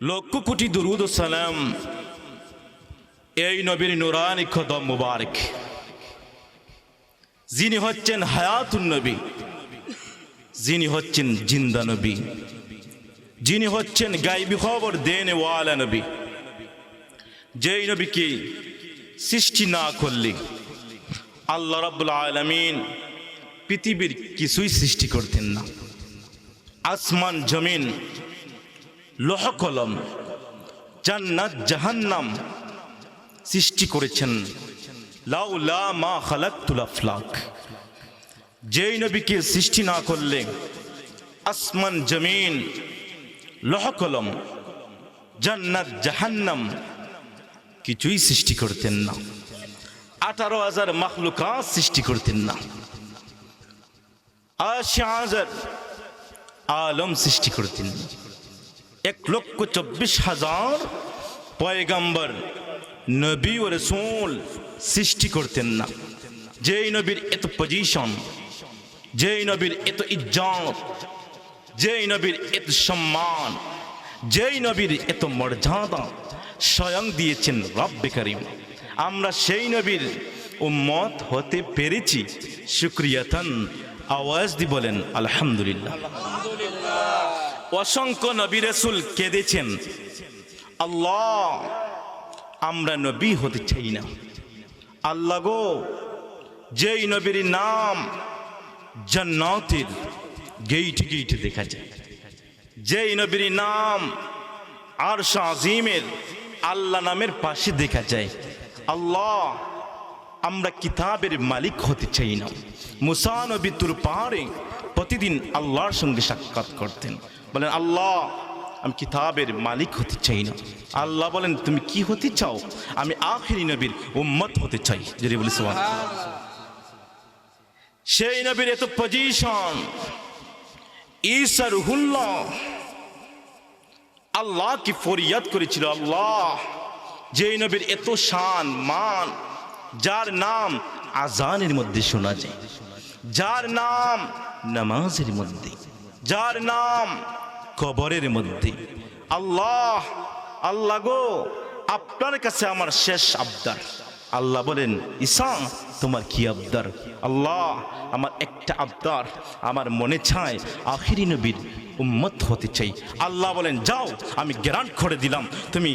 লক্ষ কোটি দুরুদ ও সালাম এই নবীর নুরানি কদম মুবারক, যিনি হচ্ছেন হায়াতুন নবী, যিনি হচ্ছেন জিন্দা নবী, যিনি হচ্ছেন গায়বী খবর দেনে ওয়ালা নবী। যেই নবীকে সৃষ্টি না করলে আল্লাহ রাব্বুল আলামিন পৃথিবীর কিছুই সৃষ্টি করতেন না। আসমান জমিন, লৌহ কলম, জান্নাত জাহান্নাম সৃষ্টি করেছেন লাউলা মা খালাকতুল আফলাক। যেই নবীকে সৃষ্টি না করলে আসমান জমিন, লৌহ কলম, জান্নাত জাহান্নাম কিছুই সৃষ্টি করতেন না। 18,000 মাখলুকাত সৃষ্টি করতেন না। 80,000 আলম সৃষ্টি করতেন না। 1,24,000 পয়গম্বর নবী ও রাসূল সৃষ্টি করতেন না। যেই নবীর এত পজিশন, যেই নবীর এত ইজ্জত, যেই নবীর এত সম্মান, যেই নবীর এত মর্যাদা স্বয়ং দিয়েছেন রব্বে করিম। আমরা সেই নবীর উম্মত হতে পেরেছি, শুকরিয়াতান আওয়াজ দি বলেন আলহামদুলিল্লাহ। অসংখ্য নবী রাসূল কেঁদেছেন, আল্লাহ আমরা নবী হতে চাই না। আল্লাহ গো, যেই নবীর নাম জান্নাতের গেইটে গেইটে দেখা যায়, যেই নবীর নাম আরশ আজিমের আল্লাহ নামের পাশে দেখা যায়, আল্লাহ আমরা কিতাবের মালিক হতে চাই না। মুসা নবী তুর পাহাড়ে প্রতিদিন আল্লাহর সঙ্গে সাক্ষাৎ করতেন, বলেন আল্লাহ আমি কিতাবের মালিক হতে চাই না। আল্লাহ বলেন তুমি কি হতে চাও? আমি আখিরি নবীর উম্মত হতে চাই। যদি বলি সুবহানাল্লাহ। সেই নবীর এত পজিশন, ঈসা রুহুল্লাহ আল্লাহ কি ফরিয়াদ করেছিল, আল্লাহ যেই নবীর এত শান মান, যার নাম আজানের মধ্যে শোনা যায়, যার নাম নামাজের মধ্যে, যার নাম কবরের মধ্যে, আল্লাহ আল্লাহ গো আপনার কাছে আমার শেষ আবদার। আল্লাহ বলেন ঈসা তোমার কি আবদার? আল্লাহ আমার একটা আবদার, আমার মনে চায় আখিরি নবীর উম্মত হতে চাই। আল্লাহ বলেন যাও, আমি গ্যারান্ট করে দিলাম তুমি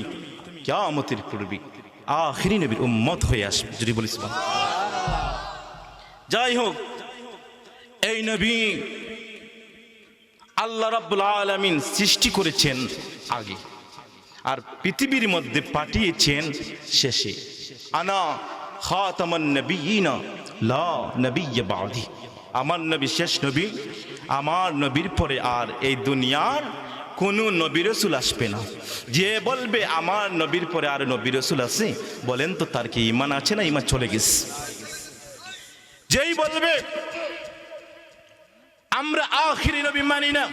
কিয়ামতের পূর্বে আখিরি নবীর উম্মত হয়ে আসবে। যদি বলিস যাই হোক, এই নবী আল্লাহ রাব্বুল আলামিন সৃষ্টি করেছেন আগে, আর পৃথিবীর মধ্যে পাঠিয়েছেন শেষে। আনা খাতামান নবিয়িনা লা নবিয়্য বাদি। আমার নবী শেষ নবী, আমার নবীর পরে আর এই দুনিয়ার কোন নবী রাসূল আসবে না। যে বলবে আমার নবীর পরে আর নবী রাসূল আছে, বলেন তো তার কি ঈমান আছে না ঈমান চলে গেছে? যেই বলবে আমরা আখিরি নবী মানি না,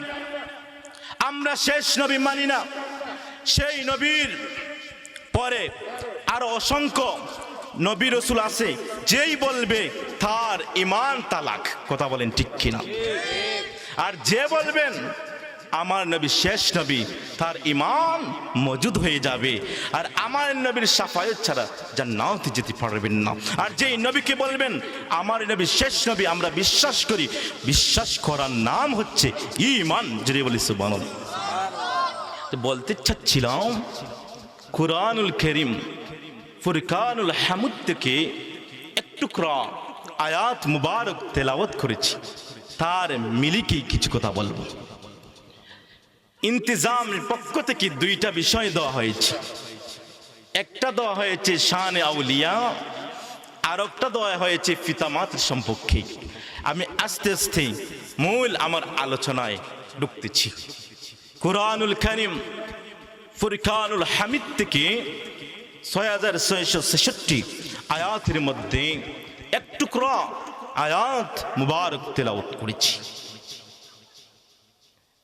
আমরা শেষ নবী মানি না, সেই নবীর পরে আরো অসংখ্য নবী রাসূল আছে, যেই বলবে তার ঈমান তালাক। কথা বলেন ঠিক কিনা? আর যে বলবেন আমার নবী শেষ নবী, তার ঈমান মজুদ হয়ে যাবে, আর আমার নবীর শাফায়াত ছাড়া জান্নাতে যেতে পারবেন না। আর যেই নবীকে বলবেন আমার নবী শেষ নবী, আমরা বিশ্বাস করি, বিশ্বাস করার নাম হচ্ছে ঈমান। যদি বলি সুবহানাল্লাহ। তো বলতে চাচ্ছিলাম কুরআনুল কারীম ফুরকানুল হামিদ থেকে একটু আয়াত মুবারক তেলাওয়াত করেছি, তার মিলিকে কিছু কথা বলবো। ইন্তেজামের পক্ষ থেকে দুইটা বিষয় দেওয়া হয়েছে, একটা দেওয়া হয়েছে শানে আউলিয়া, আর একটা দেওয়া হয়েছে পিতামাতার সম্পর্কে। আমি আস্তে আস্তে মূল আমার আলোচনায় ঢুকতেছি। কুরআনুল কারীম ফুরকানুল হামিদ থেকে 6666 আয়াতের মধ্যে একটু আয়াত মুবারক তেলাওয়াত করেছি,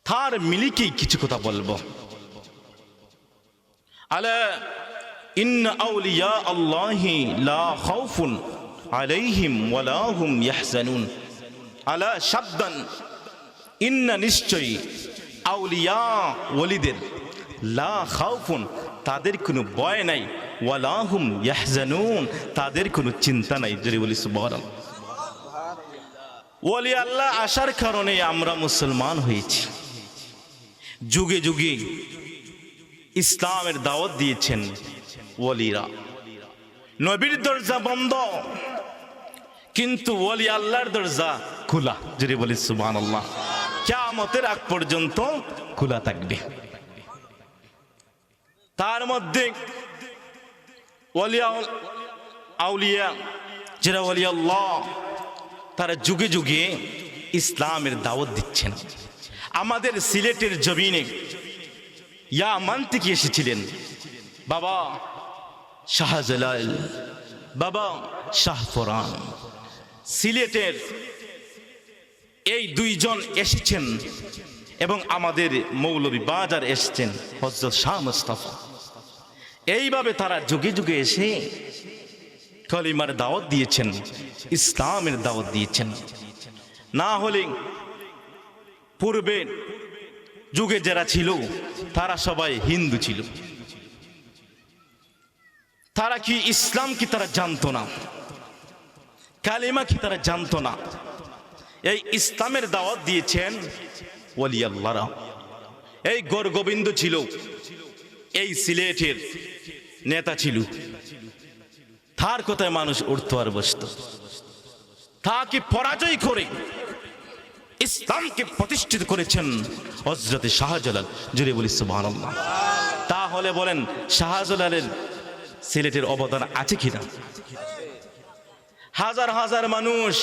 তার মিলিকে কিছু কথা বলবো। আলা ইন্না আউলিয়া আল্লাহি লা খাউফুন আলাইহিম ওয়ালা হুম ইয়াহজানুন। আলা শাবদান ইন্না নিশ্চয়ই আউলিয়া ওলিদের লা খাউফুন, তাদের কোনো ভয় নাই, ওয়ালা হুম ইয়াহজানুন, তাদের কোনো চিন্তা নাই। জোরে বলি সুবহানাল্লাহ। ওলি আল্লাহ আসার কারণে আমরা মুসলমান হয়েছি। যুগে যুগে ইসলামের দাওয়াত দিয়েছেন ওলিরা। নবীর দরজা বন্ধ, কিন্তু ওলি আল্লাহর দরজা খোলা। জোরে বলি সুবহানাল্লাহ। কিয়ামতের আগ পর্যন্ত খোলা থাকবে। তার মধ্যে আউলিয়া যারা ওলি আল্লাহ, তারা যুগে যুগে ইসলামের দাওয়াত দিচ্ছেন। আমাদের সিলেটের জমিনে ইয়ামান থেকে এসেছিলেন বাবা শাহজালাল, বাবা শাহফরান। সিলেটের এই দুইজন এসেছেন এবং আমাদের মৌলভী বাজার এসেছেন হযরত শাহ মুস্তাফা। এইভাবে তারা যুগে যুগে এসে কলিমার দাওয়াত দিয়েছেন, ইসলামের দাওয়াত দিয়েছেন। না হলে পূর্বে যুগে যারা ছিল তারা সবাই হিন্দু ছিল। তারা কি ইসলাম কি তারা জানতো না, কালিমা কি তারা জানতো না। এই ইসলামের দাওয়াত দিয়েছেন ওলি আল্লাহরা। এই গৌরগোবিন্দ ছিল এই সিলেটের নেতা ছিল। তার কথায় মানুষ উঠতো আর বসত। তাকে পরাজয় করে ইসলামকে প্রতিষ্ঠিত করেছেন হযরত শাহজালাল। জুড়ে বলি সুবহানাল্লাহ। তাহলে বলেন শাহজালালের সিলেটের অবদান আছে কিনা? হাজার হাজার মানুষ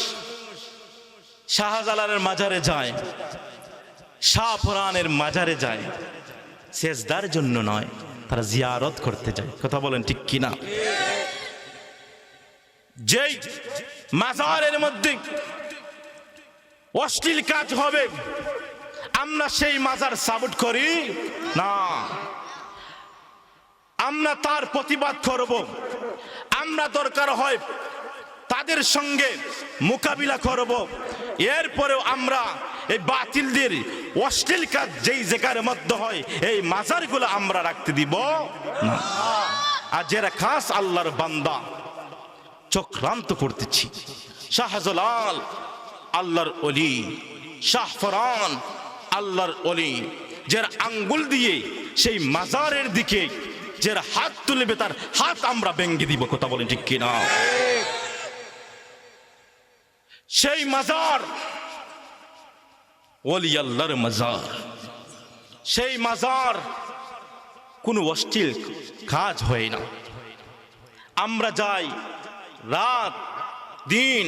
শাহজালালের মাজারে যায়, শাহফরানের মাজারে যায়, সেজদার জন্য নয়, তারা জিয়ারত করতে যায়। কথা বলেন ঠিক কিনা? যেই মাজারের মধ্যে অশ্লীল কাজ হবে আমরা সেই মাজার সাপোর্ট করি না, আমরা তার প্রতিবাদ করব। আমরা দরকার হয় তাদের সঙ্গে মোকাবিলা করব। এরপরেও আমরা এই বাতিলদের অশ্লীল কাজ যেই জায়গার মধ্যে হয় এই মাজারগুলো আমরা রাখতে দিব না। আর যারা খাস আল্লাহর বান্দা চক্রান্ত করতেছি, শাহজালাল আল্লাহর ওলি, শাহফরান আল্লাহর ওলি, যার আঙ্গুল দিয়ে সেই মাজারের দিকে যার হাত তুলবে তার হাত আমরা ভেঙে দিব। কথা বলেন ঠিক কিনা? সেই মাজার ওলি আল্লাহর মাজার, সেই মাজার কোনো অশ্লীল কাজ হয় না। আমরা যাই রাত দিন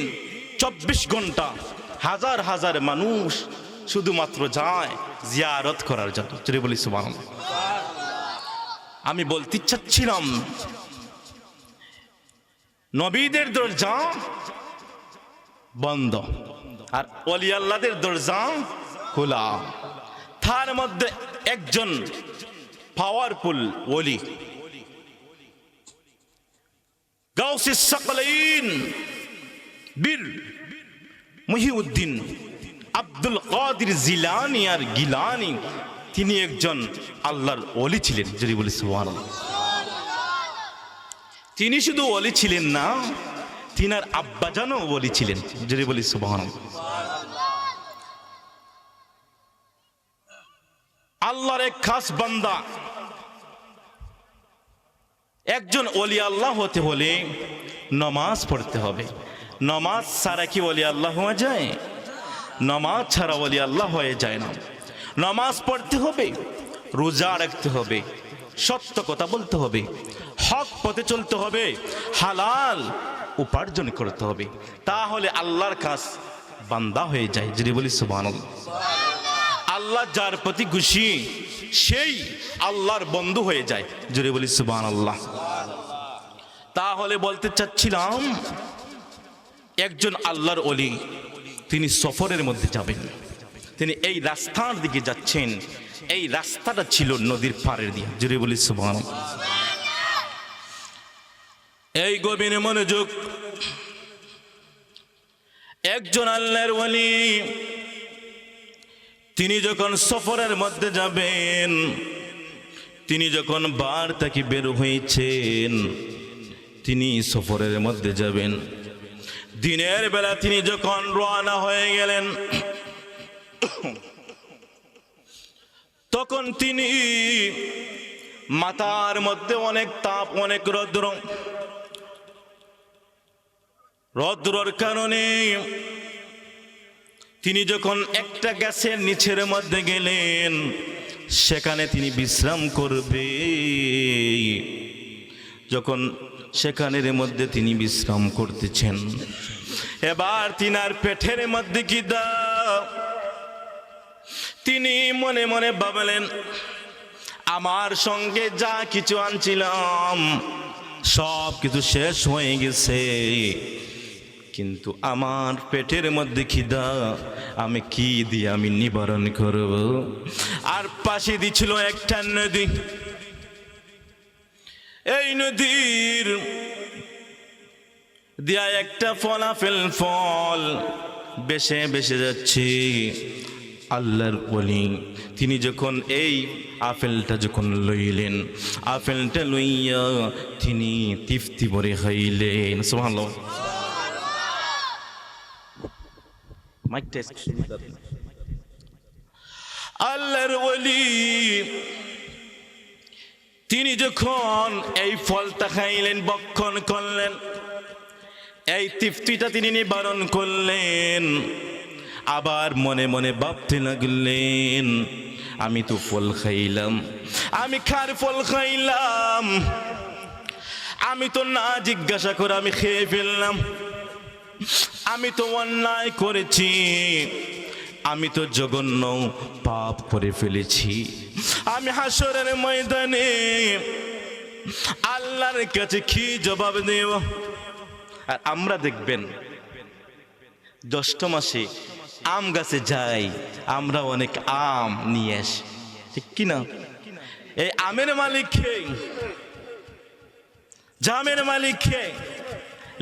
24 ঘন্টা, হাজার হাজার মানুষ শুধুমাত্র যায় জিয়ারত করার জন্য। চলে বলি সুবহানাল্লাহ। আমি বলতে চাচ্ছিলাম নবীদের দরজা বন্ধ আর ওলি আল্লাহদের দরজা খোলা। তার মধ্যে একজন পাওয়ারফুল ওলি, গাউসে সাকলাইন বীর মুহিউদ্দিন আব্দুল কাদের জিলানী আর গিলানী, তিনি একজন আল্লাহর ওলি ছিলেন। যদি বলি সুবহানাল্লাহ। তিনি শুধু ওলি ছিলেন না, তিনার আব্বাজানও ওলি ছিলেন। যদি বলি সুবহানাল্লাহ। আল্লাহর এক খাস বান্দা। একজন ওলি আল্লাহ হতে হলে নামাজ পড়তে হবে। নামাজ ছাড়া কি ওলি আল্লাহ হওয়া যায়? নামাজ ছাড়া ওলি আল্লাহ হয়ে যায় না। নামাজ পড়তে হবে, রোজা রাখতে হবে, সত্য কথা বলতে হবে, হক পথে চলতে হবে, হালাল উপার্জন করতে হবে, তাহলে আল্লাহর কাছ বান্দা হয়ে যায়। যদি বলি সুবহানাল্লাহ। আল্লাহ যার প্রতি খুশি সেই আল্লাহর বন্ধু হয়ে যায়। যদি বলি সুবহানাল্লাহ। তাহলে বলতে চাচ্ছিলাম একজন আল্লাহর ওলি তিনি সফরের মধ্যে যাবেন, তিনি এই রাস্তার দিকে যাচ্ছেন। এই রাস্তাটা ছিল নদীর পাড়ের দিয়ে। যদি বলি সুবহানাল্লাহ। এই গভীর মনোযোগ, একজন আল্লাহর ওলি তিনি যখন সফরের মধ্যে যাবেন তিনি যখন বার থেকে বের হয়েছেন, তিনি সফরের মধ্যে যাবেন। দিনের বেলা তিনি যখন রওনা হয়ে গেলেন, তখন তিনি মাথার মধ্যে অনেক তাপ, অনেক রৌদ্রর কারণে তিনি যখন একটা গাছের নিচের মধ্যে গেলেন, সেখানে তিনি বিশ্রাম করবে। যখন সেখানের মধ্যে তিনি বিশ্রাম করতেছেন, এবার তিনার পেটের মধ্যে খিদা। তিনি মনে মনে ভাবলেন, আমার সঙ্গে যা কিছু আনছিলাম সব কিছু শেষ হয়ে গেছে, কিন্তু আমার পেটের মধ্যে খিদা, আমি কি দিয়ে আমি নিবারণ করব? আর পাশে দিছিল একটা নদী। এই নদীর দিয়া একটা ফল বেশে বেশে যাচ্ছে। আল্লাহর ওলি তিনি যখন এই আপেলটা যখন লইলেন, আপেলটা লইয়া তিনি তৃপ্তি ভরে খাইলেন। সুবহানাল্লাহ। Mic test. আল্লাহর ওলি তিনি যখন এই ফলটা খাইলেন, ভক্ষণ করলেন, এই তৃপ্তিটা তিনি নিবারণ করলেন, আবার মনে মনে ভাবতে লাগলেন, আমি তো ফল খাইলাম, আমি কার ফল খাইলাম, আমি তো না জিজ্ঞাসা করে আমি খেয়ে ফেললাম, আমি তো অন্যায় করেছি, আমি তো জঘন্য পাপ করে ফেলেছি। আমি হাসরের ময়দানে আল্লাহর কাছে কি জবাব দেব? আর আমরা দেখবেন জ্যৈষ্ঠ মাসে আম গাছে যাই, আমরা অনেক আম নিয়ে আসি, ঠিক কিনা? এই আমের মালিক কে? জামের মালিক কে?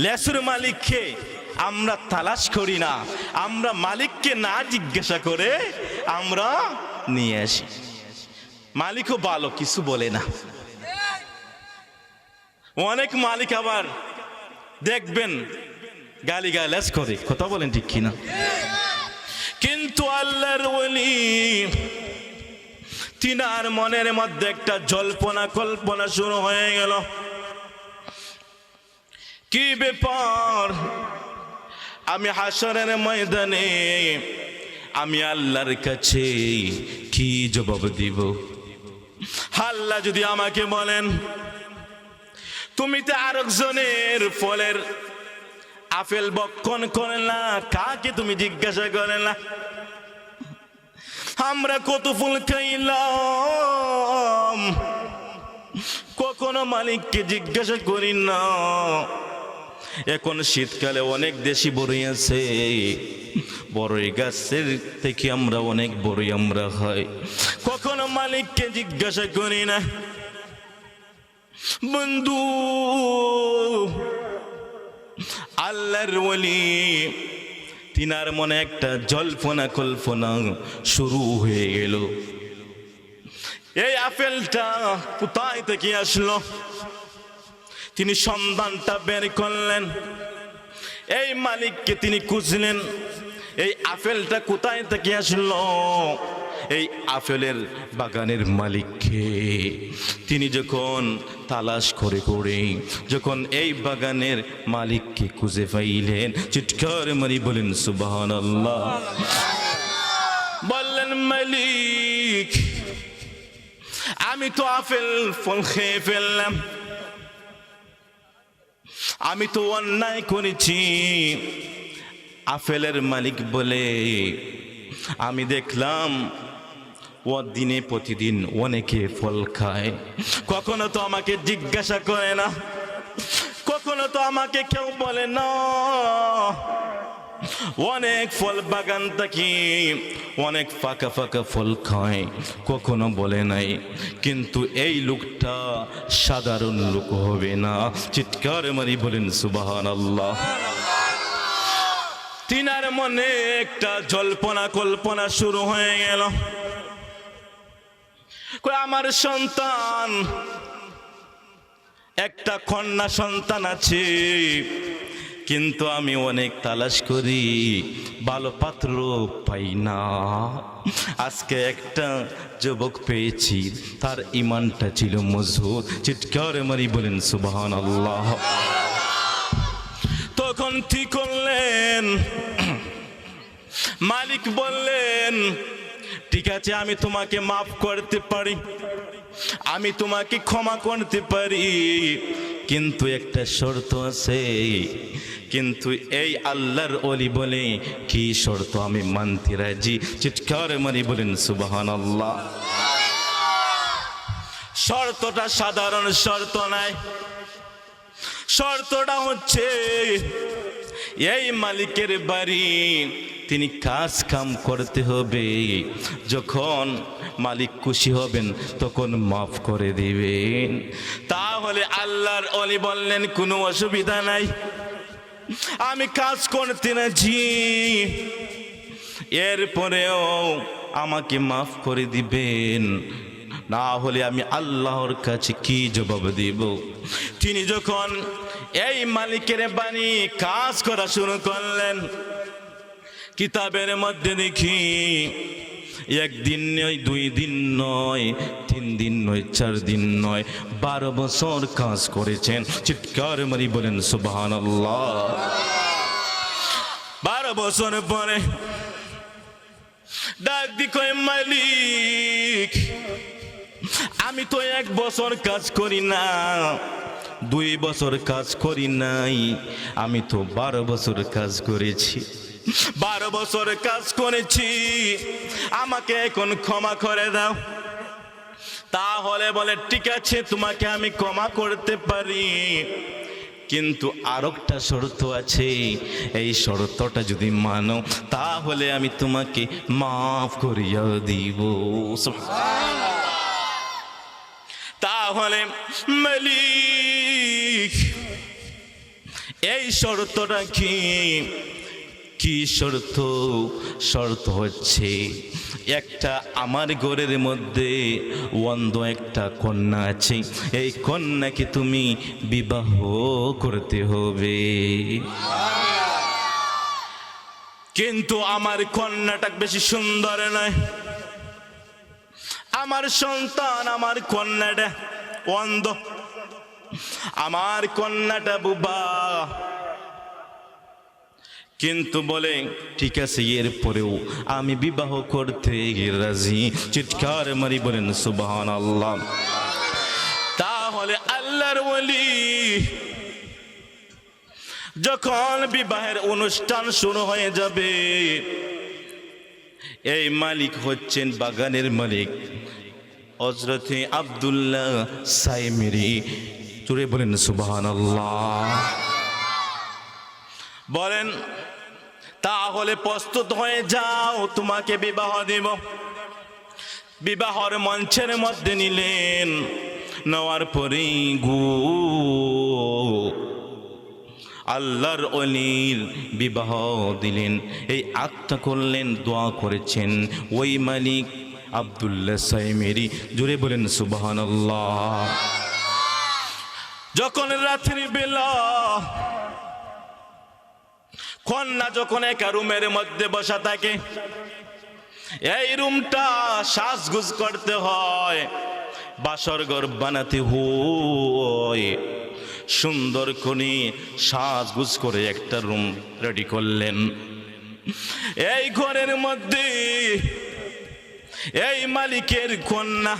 লেসুর মালিক কে? আমরা তালাশ করি না, আমরা মালিককে না জিজ্ঞাসা করে আমরা নিয়ে আসি। মালিকও ভালো, কিছু বলে না। অনেক মালিক আবার দেখবেন গালিগালাজ করে, কথা বলেন ঠিক কিনা? কিন্তু আল্লাহর ওলি তিনার মনের মধ্যে একটা জল্পনা কল্পনা শুরু হয়ে গেল। কি ব্যাপার, আমি হাসরের ময়দানে আমি আল্লাহর কাছে কি জবাব দিব? আল্লাহ যদি আমাকে বলেন, তুমি তো আরেকজনের ফলের আপেল ভক্ষণ করে না, কাকে তুমি জিজ্ঞাসা করে না? আমরা কত ফুল খাইলাম, কখনো মালিককে জিজ্ঞাসা করি না। এখন শীতকালে অনেক দেশি বড়ই আছে, বড়ই গাছের থেকে আমরা অনেক বড়ই আমরা খাই, কখনো মালিককে জিজ্ঞাসা করি না। বন্ধু, আল্লাহর ওলি তিনার মনে একটা জল্পনা কল্পনা শুরু হয়ে গেল। এই আপেলটা কোথায় থেকে আসলো? তিনি সন্ধানটা বের করলেন, এই মালিককে তিনি খুঁজলেন, এই আপেলটা কোথায় থেকে আসলো, এই আপেলের বাগানের মালিককে তিনি যখন তালাশ করে করে যখন এই বাগানের মালিককে খুঁজে পাইলেন, চিৎকার মারি বলেন সুবহানাল্লাহ। বললেন, মালিক, আমি তো আপেল ফল খেয়ে ফেললাম, আমি তো অন্যায় করেছি। আপেলের মালিক বলে, আমি দেখলাম ও দিনে প্রতিদিন অনেকে ফল খায়, কখনো তো আমাকে জিজ্ঞাসা করে না, কখনো তো আমাকে কেউ বলে না। অনেক ফল বাগান থাকি, অনেক ফাঁকা ফাঁকা ফল খায়, কখনো বলে নাই। কিন্তু এই লোকটা সাধারণ লোক হবে না, চিৎকার মারি বলেন সুবহানাল্লাহ। তিনার মনে একটা জল্পনা কল্পনা শুরু হয়ে গেল। আমার সন্তান, একটা কন্যা সন্তান আছে, কিন্তু আমি অনেক তালাশ করি, ভালো পাত্র পাই না। আজকে একটা যুবক পেয়েছি, তার ইমানটা ছিল মজবুত। চিৎকার মারি বলেন সুবহানাল্লাহ। তখন ঠিক করলেন, মালিক বললেন ঠিক আছে, আমি তোমাকে মাফ করতে পারি, আমি তোমাকে ক্ষমা করতে পারি, কিন্তু একটা শর্ত আছে। কিন্তু এই আল্লাহর ওলি বলে কি শর্ত? আমি মানতে রাজি। চিৎকার মারি বলেন সুবহানাল্লাহ। শর্তটা সাধারণ শর্ত নাই, শর্তটা হচ্ছে এই মালিকের বাড়ি তিনি কাজ কাম করতে হবে, যখন মালিক খুশি হবেন তখন মাফ করে দিবেন। তাহলে আল্লাহর ওলি বললেন কোনো অসুবিধা নাই, আমি কাজ করতে রাজি, এরপরেও আমাকে মাফ করে দিবেন, না হলে আমি আল্লাহর কাছে কি জবাব দিব। তিনি যখন এই মালিকের বাণী কাজ করা শুরু করলেন, কিতাবের মধ্যে দেখি একদিন নয়, 2 দিন নয়, 3 দিন নয়, 4 দিন নয়, 12 বছর কাজ করেছেন। চিৎকার মারি বলেন সুবহানাল্লাহ। 12 বছর পরে ডাক দি কয়, মালিক আমি তো 1 বছর কাজ করি না, 2 বছর কাজ করি নাই, আমি তো 12 বছর কাজ করেছি। 12 বছর কাজ করেছি, আমাকে এখন ক্ষমা করে দাও। তাহলে বলে ঠিক আছে, তোমাকে আমি ক্ষমা করতে পারি, কিন্তু আরেকটা শর্ত আছে, এই শর্তটা যদি মানো তাহলে আমি তোমাকে মাফ করিয়া দিব। তাহলে মালিক এই শর্তটা কি? কি শর্ত? শর্ত হচ্ছে একটা আমার ঘরের মধ্যে অন্ধ একটা কন্যা আছে, এই কন্যাকে তুমি বিবাহ করতে হবে। কিন্তু আমার কন্যাটা বেশি সুন্দর নয়, আমার সন্তান, আমার কন্যাটা অন্ধ, আমার কন্যাটা বুবা। কিন্তু বলে ঠিক আছে, এরপরেও আমি বিবাহ করতে রাজি। চিৎকার মারি বলেন সুবহানাল্লাহ। তাহলে আল্লাহর ওলি যখন বিবাহের অনুষ্ঠান শুরু হয়ে যাবে, এই মালিক হচ্ছেন বাগানের মালিক হযরতে আব্দুল্লাহ সাইমিরি। তুরে বলেন সুবহানাল্লাহ। বলেন তাহলে প্রস্তুত হয়ে যাও, তোমাকে বিবাহ দেব। বিবাহর মঞ্চের মধ্যে নিলেন, নেওয়ার পরেই আল্লাহর ওলির বিবাহ দিলেন। এই আত্মা করলেন, দোয়া করেছেন ওই মালিক আব্দুল্লাহ সাইমিরি। জুড়ে বলেন সুবহানাল্লাহ। যখন রাত্রি বেলা কন্যা যখন একা রুমের মধ্যে বসা থাকে, এই রুমটা সাজগুজ করতে হয়, বাসর ঘর বানাতে হয়। সুন্দর করে সাজগুজ করে একটা রুম রেডি করলেন। এই ঘরের মধ্যে এই মালিকের কন্যা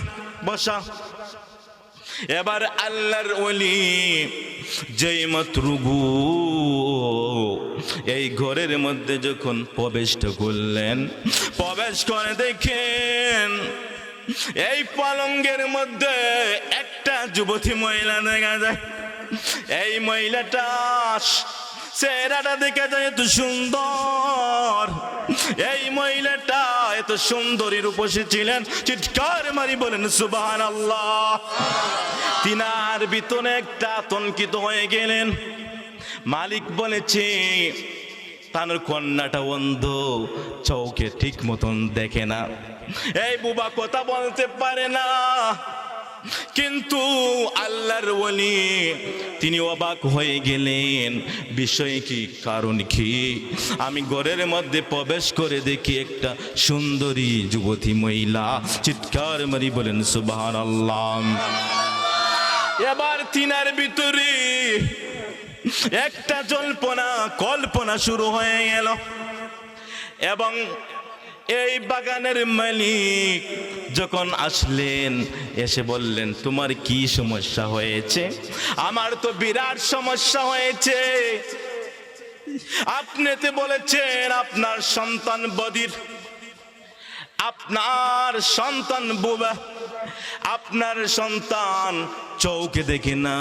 বসা। এবার আল্লাহর ওলি যেই মাত্র এই ঘরের মধ্যে যখন প্রবেশটা করলেন, প্রবেশ করে দেখেন এই পালঙ্গের মধ্যে একটা যুবতী মহিলা দেখা যায়। এই মহিলাটা চেহারাটা দেখে যায় এত সুন্দর, এই মহিলাটা এত সুন্দরী রূপসী ছিলেন। চিৎকার মারি বলেন সুবহানাল্লাহ। তিনার ভিতরে একটা আতঙ্কিত হয়ে গেলেন। মালিক বলেছে তার কন্যাটা অন্ধ, চৌকে ঠিক মতন দেখে না। এই বুবা কথা বলতে পারে না, কিন্তু আল্লাহর ওলি তিনি অবাক হয়ে গেলেন। বিষয় কি, কারণ কি? আমি ঘরের মধ্যে প্রবেশ করে দেখি একটা সুন্দরী যুবতী মহিলা। চিৎকার মারি বলেন সুবহানাল্লাহ। এবার তিনার ভিতরে একটা জল্পনা কল্পনা শুরু হয়ে গেল, এবং এই বাগানের মালিক যখন আসলেন, এসে বললেন, তোমার কি সমস্যা হয়েছে? আমার তো বিরাট সমস্যা হয়েছে। আপনি তো বলেছেন আপনার সন্তান বধির, আপনার সন্তান বোবা, আপনার সন্তান চৌকে দেখে না।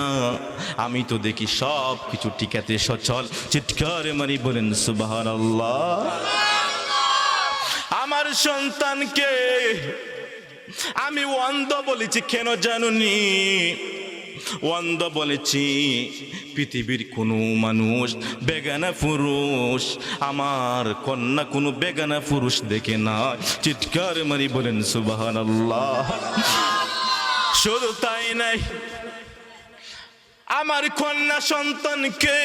আমি তো দেখি সব কিছু টিকাতে সচল। চিৎকার মারি বলেন সুবহানাল্লাহ। আমার সন্তানকে আমি অন্ধ বলেছি কেন জানুনি? অন্ধ বলেছি, পৃথিবীর কোনো মানুষ বেগানা পুরুষ, আমার কন্যা কোনো বেগানা পুরুষ দেখে না। চিৎকার মারি বলেন সুবহানাল্লাহ। শুধু তাই নাই, আমার কন্যা সন্তানকে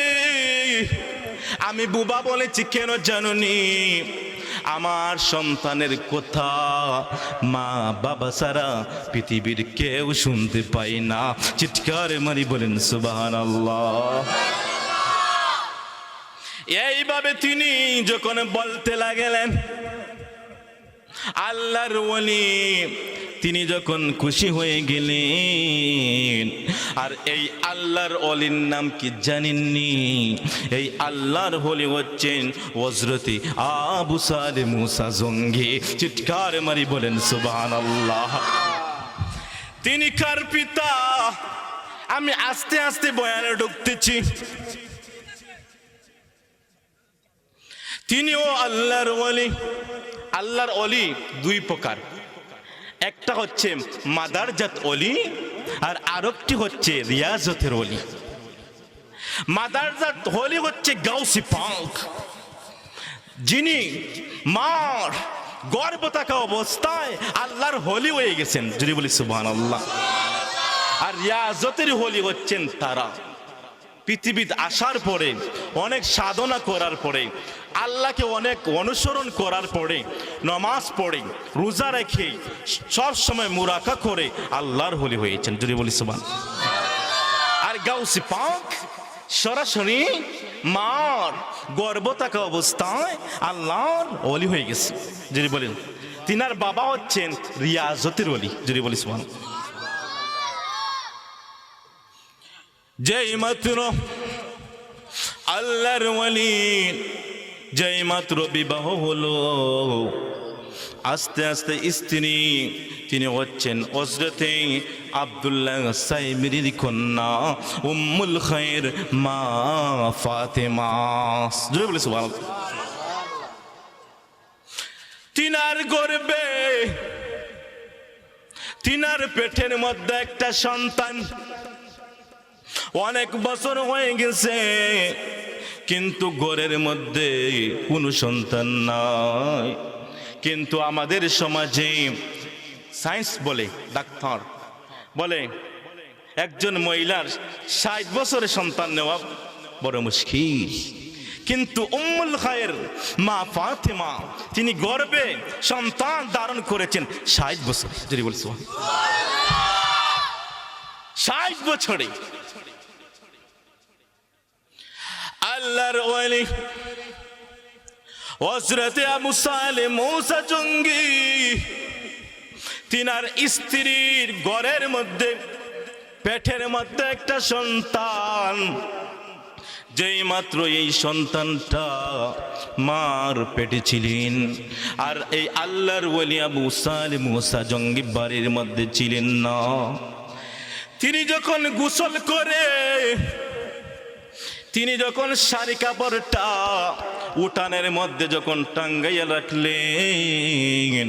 আমি বুবা বলেছি কেন জানুনি? আমার সন্তানের কথা মা বাবা ছাড়া পৃথিবীর কেউ শুনতে পায় না। চিৎকার মারি বলেন সুবহানাল্লাহ। এইভাবে তিনি যখন বলতে লাগলেন, আল্লাহর ওলি তিনি যখন খুশি হয়ে গেলেন। আর এই আল্লাহর ওলির নাম কি জানেননি? এই আল্লাহর ওলি হচ্ছেন হযরতে আবু সালেহ মুসা জঙ্গি। চিৎকার মারি বলেন সুবহানাল্লাহ। তিনি কার পিতা? আমি আস্তে আস্তে বয়ানে ঢুকতেছি। তিনিও আল্লাহর ওলি। আল্লাহর ওলি দুই প্রকার, একটা হচ্ছে মাদারজাত ওলি, আর আরেকটি হচ্ছে রিয়াজতের ওলি। মাদারজাত ওলি হচ্ছে গাউসি পাক, যিনি মার গর্ভ থাকা অবস্থায় আল্লাহর ওলি হয়ে গেছেন। যদি বলি সুবহানাল্লাহ। আর রিয়াজতের ওলি হচ্ছেন তারা পৃথিবীতে আসার পরে, অনেক সাধনা করার পরে, আল্লাহকে অনেক অনুসরণ করার পরে, নামাজ পড়ে, রোজা রেখে, সব সময় মুরাকা করে আল্লাহর ওলি হয়েছেন। যদি বলি সুবহানাল্লাহ। আর গাউসি পাক সরাসরি মার গর্ভ থাকা অবস্থায় আল্লাহর ওলি হয়ে গেছে। যদি বলেন, তিনার বাবা হচ্ছেন রিয়াজতের ওলি। যদি বলি সুবহানাল্লাহ। যেই মাত্র আল্লাহর ওলি যেই মাত্র বিবাহ হলো, আস্তে আস্তে স্ত্রী তিনি হচ্ছেন হযরতে আব্দুল্লাহ সাইমিরির কন্যা উম্মুল খায়র মা ফাতেমা। জোরে বলে সুবহানাল্লাহ। তিনার গর্ভে, তিনার পেটের মধ্যে একটা সন্তান। অনেক বছর হয়ে গেছে, কিন্তু ঘরের মধ্যে কোনো সন্তান নাই। কিন্তু আমাদের সমাজে সায়েন্স বলে, ডাক্তার বলে, একজন মহিলার 60 বছরের সন্তান নেওয়া বড় মুশকিল। কিন্তু উম্মুল খায়র মা ফাতেমা তিনি গর্ভে সন্তান ধারণ করেছেন 60 বছর। যদি বলছো 60 বছরে। আল্লাহর ওলি হযরতে আবু সালেহ মুসা জঙ্গি তিনার স্ত্রীর ঘরের মধ্যে পেটের মধ্যে একটা সন্তান। যেই মাত্র এই সন্তানটা মার পেটে ছিলেন, আর এই আল্লাহর ওলি আবু সালেহ মুসা জঙ্গি বাড়ির মধ্যে ছিলেন না। তিনি যখন গোসল করে, তিনি যখন শাড়ি কাপড়টা উঠানের মধ্যে যখন টাঙ্গাইয়া রাখলেন,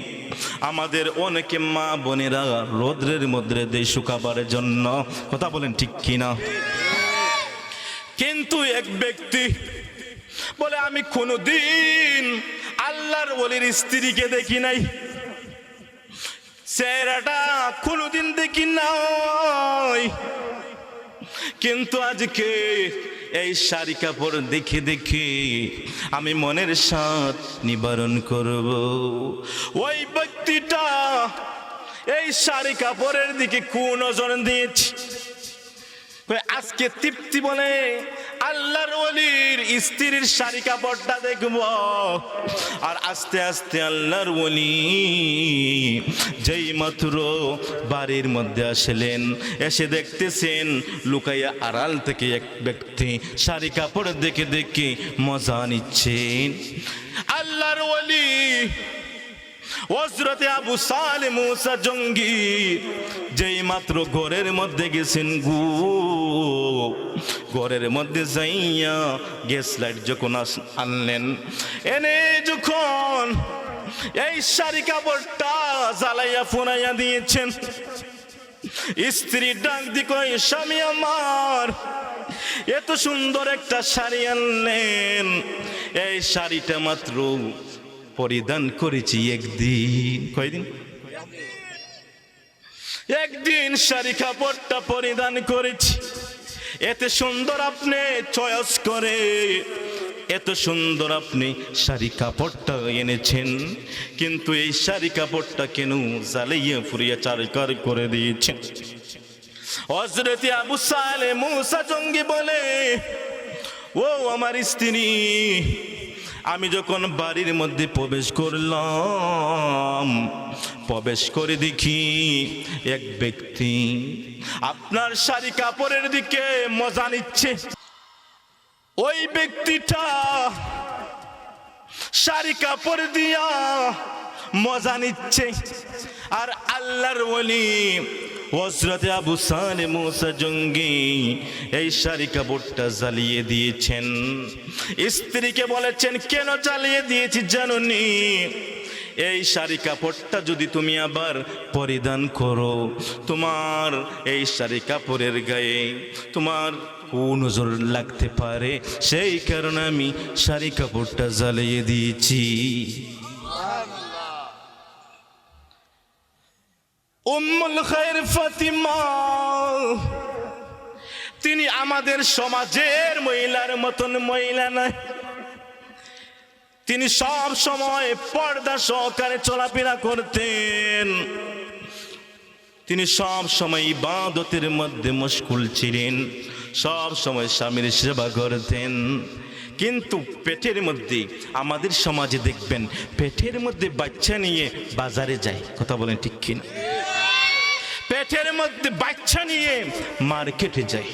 আমাদের অনেকে মা বোনেরা রোদ্রের মধ্যে দেয় শুকাবার জন্য। কথা বলেন ঠিক কিনা? কিন্তু এক ব্যক্তি বলে আমি কোনোদিন আল্লাহর ওলির স্ত্রীকে দেখি নাই, চেহারাটা কোনোদিন দেখি নাই, কিন্তু আজকে এই শাড়ি কাপড় দেখে দেখে আমি মনের স্বাদ নিবারণ করব। ওই ব্যক্তিটা এই শাড়ি কাপড়ের দিকে কোন নজর দিয়েছে? আজকে তৃপ্তি বলে আল্লাহর ওলির স্ত্রীর শাড়ি কাপড়টা দেখব, আর আস্তে আস্তে আল্লাহর ওলি যেই মাত্র বাড়ির মধ্যে আসলেন, এসে দেখতেছেন লুকাইয়া আড়াল থেকে এক ব্যক্তি শাড়ি কাপড় দেখে দেখে মজা নিচ্ছেন। আল্লাহর ওলি হযরতে আবু সালেহ মুসা জঙ্গি যেই মাত্র ঘরের মধ্যে গেছেন, ঘরের মধ্যে যাইয়া গ্যাস লাইট যখন আনলেন, এনে যখন এই শাড়ি কাপড়টা জ্বালাইয়া ফোনাইয়া দিয়েছেন, স্ত্রী ডাক দি কই, স্বামী আমার এত সুন্দর একটা শাড়ি আনলেন, এই শাড়িটা মাত্র পরিধান করেছি একদিন। কয়দিন? একদিন শাড়ি কাপড়টা পরিধান করেছি, এত সুন্দর আপনি চয়েস করে এত সুন্দর আপনি শাড়ি কাপড়টা এনেছেন, কিন্তু এই শাড়ি কাপড়টা কেন জ্বালিয়ে ফুরিয়ে চারকার করে দিয়েছেন? হযরতে আবু সালেহ মুসা জঙ্গি বলে, ও আমার স্ত্রী, আমি যখন বাড়ির মধ্যে প্রবেশ করলাম, প্রবেশ করে দেখি এক ব্যক্তি আপনার শাড়ি কাপড়ের দিকে মজা নিচ্ছে। ওই ব্যক্তিটা শাড়ি কাপড় দিয়া মজা নিচ্ছে, আর আল্লাহর ওলি হযরতে আবু সালেহ মুসা জঙ্গি এই শাড়ি কাপড়টা জ্বালিয়ে দিয়েছেন। স্ত্রীকে বলেছেন, কেন জ্বালিয়ে দিয়েছি জানোনি? এই শাড়ি কাপড়টা যদি তুমি আবার পরিধান করো, তোমার এই শাড়ি কাপড়ের গায়ে তোমার কোন নজর লাগতে পারে, সেই কারণে আমি শাড়ি কাপড়টা জ্বালিয়ে দিয়েছি। উম্মুল খায়র ফাতিমা তিনি আমাদের সমাজের মহিলার মতন মহিলা নয়, তিনি সব সময় পর্দা সহকারে চলাফেরা করতেন, তিনি সব সময় ইবাদতের মধ্যে মশগুল ছিলেন, সব সময় স্বামীর সেবা করতেন। কিন্তু পেটের মধ্যে আমাদের সমাজে দেখবেন পেটের মধ্যে বাচ্চা নিয়ে বাজারে যায়, কথা বলেন ঠিক কিনা? পেটের মধ্যে বাচ্চা নিয়ে মার্কেটে যায়,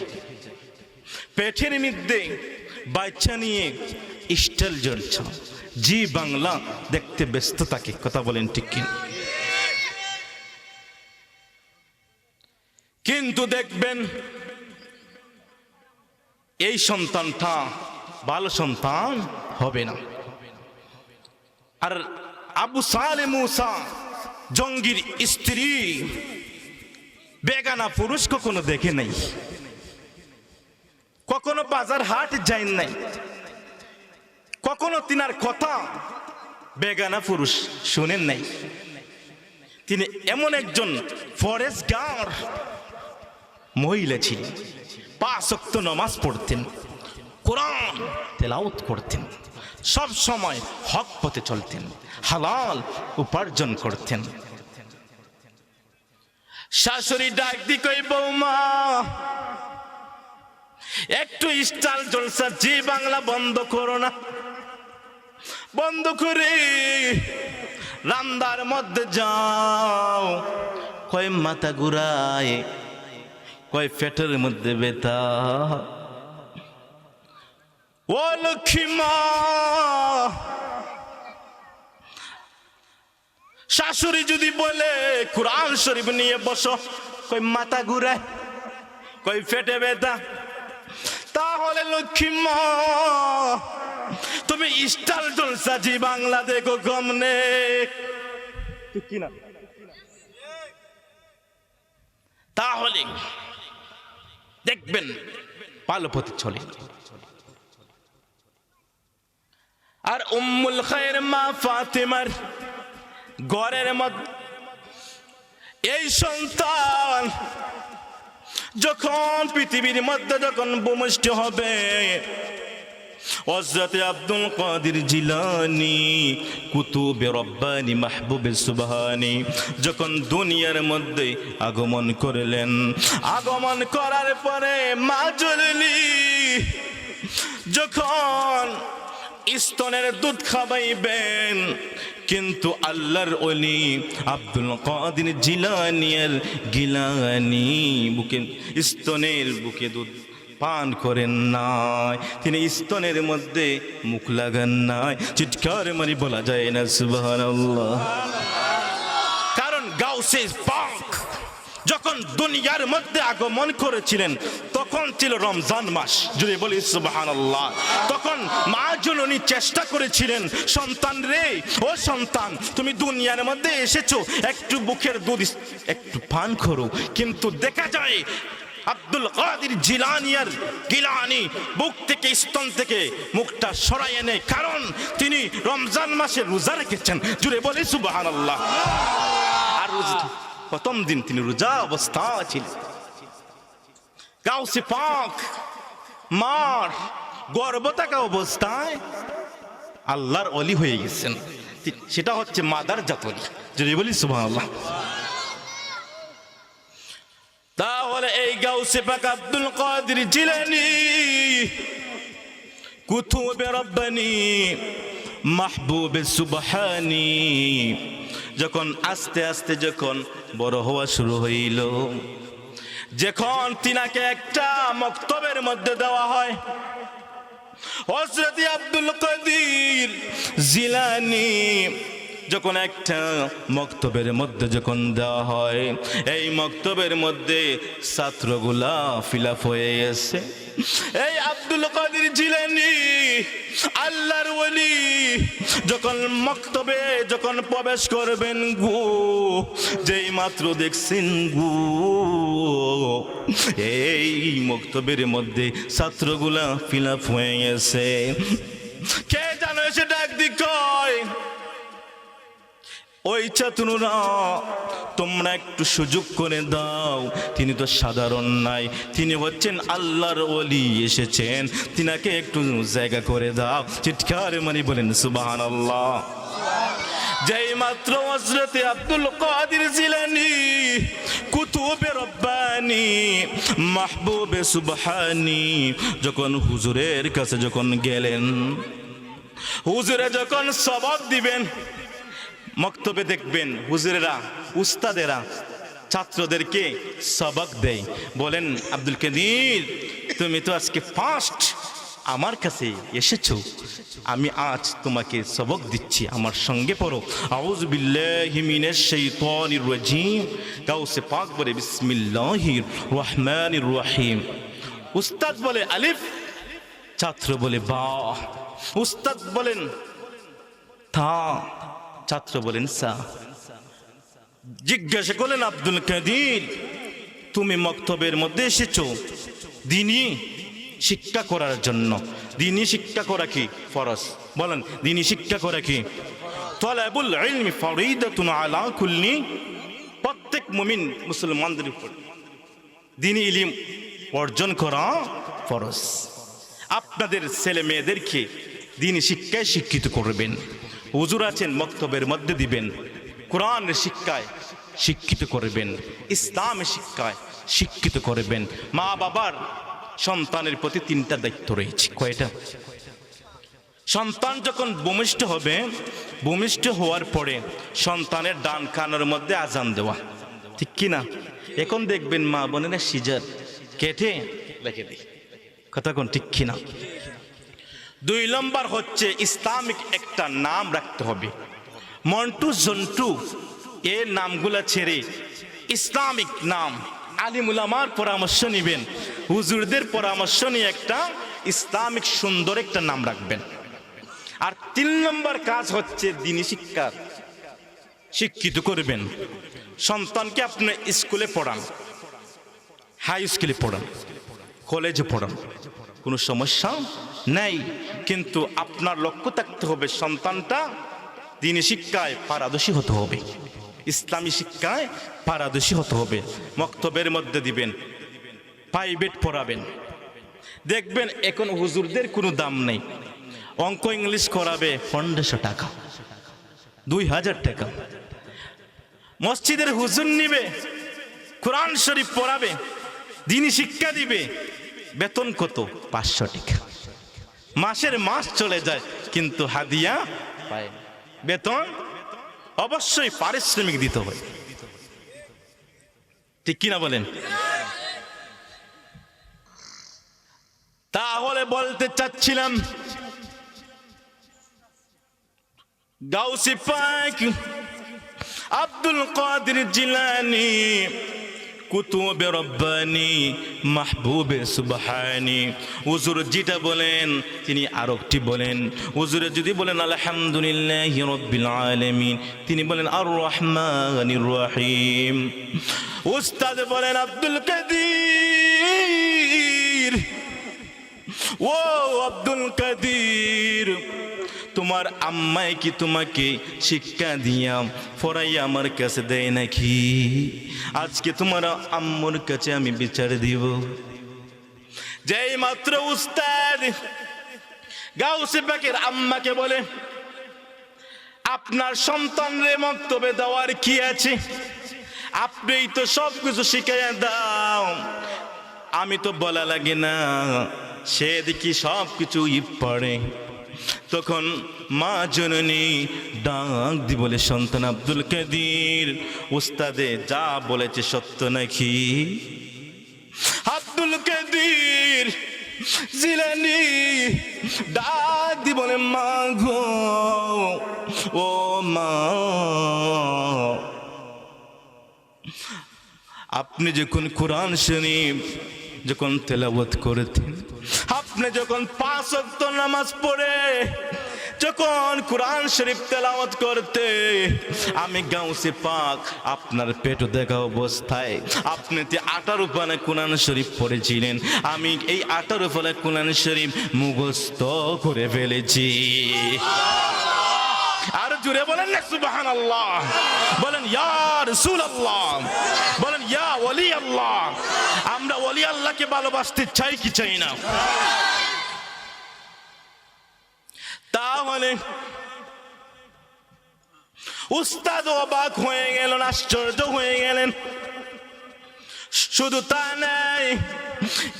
পেটের মধ্যে বাচ্চা নিয়ে স্টাইল জ্বলছে, জি বাংলা দেখতে ব্যস্ত থাকে, কথা বলেন ঠিক কিনা? কিন্তু দেখবেন এই সন্তানটা ভালো সন্তান হবে না। আর আবু সালেহ মুসা জঙ্গির স্ত্রী বেগানা পুরুষ কখনো দেখে নাই, কখনো বাজার হাট যায় নাই, কখনো তিনার কথা বেগানা পুরুষ শুনেন নাই। তিনি এমন একজন ফরেজগার মহিলা ছিলেন, 5 ওয়াক্ত নামাজ পড়তেন, কোরআন তেলাওয়াত করতেন, সব সময় হক পথে চলতেন, হালাল উপার্জন করতেন। শাশুড়ি ডাক দি কই, বৌমা একটু স্টাইল জলসা জি বাংলা বন্ধ করো না, বন্ধ করে রান্দার মধ্যে যাও। কয় মাথা ঘুরায়, কয় পেটের মধ্যে ব্যথা। ও লক্ষ্মী মা, শাশুড়ি যদি বলে কোরআন শরীফ নিয়ে বসো, কই মাথা ঘুরায়, কই পেটে ব্যথা, তাহলে লক্ষ্মী মা তুমি স্টাইল জলসা জি বাংলা দেখো গমনে, ঠিক কিনা? তাহলে দেখবেন ভালো পথে চলে। আর উম্মুল খায়ের মা ফাতেমার ঘরের মধ্যে এই সন্তান যখন পৃথিবীর মধ্যে যখন ভূমিষ্ঠ হবে, হযরতে আব্দুল কাদের জিলানী কুতুবে রব্বানি মাহবুবে সুবহানি যখন দুনিয়ার মধ্যে আগমন করলেন, আগমন করার পরে মা জননী যখন স্তনের দুধ খাওয়াইবেন, কিন্তু আল্লাহর ওলি আব্দুল কাদের জিলানীর গিলানি বুকে স্তনের বুকে দুধ পান করেন নাই, তিনি স্তনের মধ্যে মুখ লাগান নাই। চিৎকার মারি বলা যায় না সুবহানাল্লাহ। কারণ গাউসে পাক যখন দুনিয়ার মধ্যে আগমন করেছিলেন তখন ছিল রমজান মাস, যদি বলি সুবহানাল্লাহ। তখন মা জননী চেষ্টা করেছিলেন, সন্তান রে, ও সন্তান, তুমি দুনিয়ার মধ্যে এসেছো, একটু বুকের দুধ একটু পান করো। কিন্তু দেখা যায় আব্দুল কাদের জিলানীর গিলানি বুক থেকে স্তন থেকে মুখটা সরাইয়ে নেয়, কারণ তিনি রমজান মাসে রোজা রেখেছেন, জুড়ে বলি সুবহানাল্লাহ। আর প্রথম দিন তিনি রোজা অবস্থা ছিলেন। গাউসে পাক মার গর্ভ থাকা অবস্থায় আল্লাহর ওলি হয়ে গেছেন, সেটা হচ্ছে মাদার জাতলি, যদি বলি সুবহানাল্লাহ। তাহলে এই গাউসে পাক আব্দুল কাদের জিলানী কুতুবে রব্বানি মাহবুবে সুবহানি যখন আস্তে আস্তে যখন বড় হওয়া শুরু হইল, যখন তিনাকে একটা মক্তবের মধ্যে দেওয়া হয়, হযরত আব্দুল কাদের জিলানী যখন একটা মক্তবের মধ্যে যখন দেওয়া হয়, এই মক্তবের মধ্যে ছাত্রগুলা ফিলাপ হয়ে গেছে। এই আব্দুল কাদের জিলানী আল্লাহর ওলি যখন মক্তবে যখন প্রবেশ করবেন গো, যেই মাত্র দেখছেন গো এই মক্তবের মধ্যে ছাত্রগুলা ফিলাপ হয়ে গেছে, কে জানো এসে ডাক দি কয়, ওই ছাত্ররা তোমরা একটু সুযোগ করে দাও, তিনি তো সাধারণ নাই, তিনি হচ্ছেন আল্লাহর ওলি এসেছেন, তিনাকে একটু জায়গা করে দাও। চিৎকার মানে বলেন সুবহানাল্লাহ। যেই মাত্র হযরতে আব্দুল কাদের জিলানী কুতুবে রব্বানি মাহবুবে সুবহানি যখন হুজুরের কাছে যখন গেলেন, হুজুরে যখন সবক দিবেন, মক্তবে দেখবেন হুজুরেরা উস্তাদেরা ছাত্রদেরকে সবক দেয়, বলেন আব্দুল কাদের তুমি তো আজকে ফার্স্ট আমার কাছে এসেছো, আমি আজ তোমাকে সবক দিচ্ছি, আমার সঙ্গে পড়ো। আউযু বিল্লাহি মিনাশ শাইতানির রাজিম। গাউসে পাক বলে বিসমিল্লাহির রহমানির রহিম। উস্তাদ বলে আলিফ, ছাত্র বলে বা। উস্তাদ বলেন থা, ছাত্র বলেন সা। জিজ্ঞাসা করলেন আব্দুল কাদের তুমি মক্তবের মধ্যে এসেছো দ্বীনি শিক্ষা করার জন্য, দ্বীনি শিক্ষা করা কি ফরজ? বলেন দ্বীনি শিক্ষা করা কি? তালাবুল ইলমি ফরিদাতুন আলা কুল্লি, প্রত্যেক মুমিন মুসলমানদের উপর দ্বীনি ইলম অর্জন করা ফরজ। আপনাদের ছেলে মেয়েদেরকে দ্বীনি শিক্ষায় শিক্ষিত করবেন, হুজুর আছেন মক্তবের মধ্যে দিবেন, কোরআনের শিক্ষায় শিক্ষিত করবেন, ইসলামের শিক্ষায় শিক্ষিত করবেন। মা বাবার সন্তানের প্রতি তিনটা দায়িত্ব রয়েছে। কয়টা? সন্তান যখন ভূমিষ্ঠ হবে, ভূমিষ্ঠ হওয়ার পরে সন্তানের ডান কানের মধ্যে আজান দেওয়া, ঠিক কি না? এখন দেখবেন মা বোনেরা সিজার কেটে রেখে দেয়, কথা কোন ঠিক কি না? 2 নম্বর হচ্ছে ইসলামিক একটা নাম রাখতে হবে। মন্টু জন্টু এর নামগুলা ছেড়ে ইসলামিক নাম, আলিম উলামার পরামর্শ নিবেন, হুজুরদের পরামর্শ নিয়ে একটা ইসলামিক সুন্দর একটা নাম রাখবেন। আর 3 নম্বর কাজ হচ্ছে দ্বীনি শিক্ষার শিক্ষিত করবেন। সন্তানকে আপনি স্কুলে পড়ান, হাই স্কুলে পড়ান, কলেজে পড়ান, কোনো সমস্যা নেই, কিন্তু আপনার লক্ষ্য থাকতে হবে সন্তানটা দ্বীনি শিক্ষায় পারদর্শী হতে হবে, ইসলামী শিক্ষায় পারদর্শী হতে হবে। মক্তবের মধ্যে দিবেন, প্রাইভেট পড়াবেন। দেখবেন এখন হুজুরদের কোনো দাম নেই, অঙ্ক ইংলিশ করাবে 1500 টাকা, 2000 টাকা। মসজিদের হুজুর নিবে, কোরআন শরীফ পড়াবে, দ্বীনি শিক্ষা দিবে, বেতন কত? 500 টাকা। মাসের মাস চলে যায় কিন্তু হাদিয়া পায়, বেতন অবশ্যই পারিশ্রমিক দিতে হয়, ঠিক কিনা বলেন? তাহলে বলতে চাচ্ছিলাম, গাউসে পাক আব্দুল কাদের জিলানী, কুতুবে রব্বানি, মাহবুবে সুবহানি, হুজুর যেটা বলেন তিনি আরেকটি বলেন। হুজুরে যদি বলেন আলহামদুলিল্লাহি রাব্বিল আলামিন, তিনি বলেন আর রহমানির রহিম। উস্তাদ বলেন আব্দুল কাদের, ও আব্দুল কাদের, তোমার আম্মাই কি তোমাকে শিক্ষা দিয়া পড়াইয়া আমার কাছে দেয় নাকি? আজকে তোমার আম্মুর কাছে আমি বিচার দিব। যেই মাত্র উস্তাদ গাউসে পাকের আম্মাকে বলে, আপনার সন্তানরে মক্তবে দেওয়ার কি আছে, আপনিই তো সব কিছু শিখাইয়া দাও, আমি তো বলা লাগে না, সে দেখি সব কিছু পড়ে। তখন মা জননী ডাক দি বলে, সন্তান আব্দুল কাদের, উস্তাদে যা বলেছে সত্য নাকি? আব্দুল কাদের জিলানী ডাক দি বলে, মা গো, ও মা, আপনি যখন কোরআন শরীফ যখন তেলাওয়াত করতেন, আপনি যখন 5 ওয়াক্ত নামাজ পড়ে যখন কোরআন শরীফ তেলাওয়াত করতে, আমি গাউসে পাক আপনার পেট দেখা অবস্থায় আপনি 18 পারা কোরআন শরীফ পড়েছিলেন, আমি এই 18 পারা কোরআন শরীফ মুখস্থ করে ফেলেছি। আর জুড়ে বলেন না সুবহানাল্লাহ, বলেন ইয়া রাসূলুল্লাহ, বলেন ইয়া ওলি আল্লাহ। আমরা ওলি আল্লাহকে ভালোবাসতে চাই কি চাই না? তাহলে উস্তাদ অবাক হয়ে গেলেন, আশ্চর্য হয়ে গেলেন। শুধু তা নাই,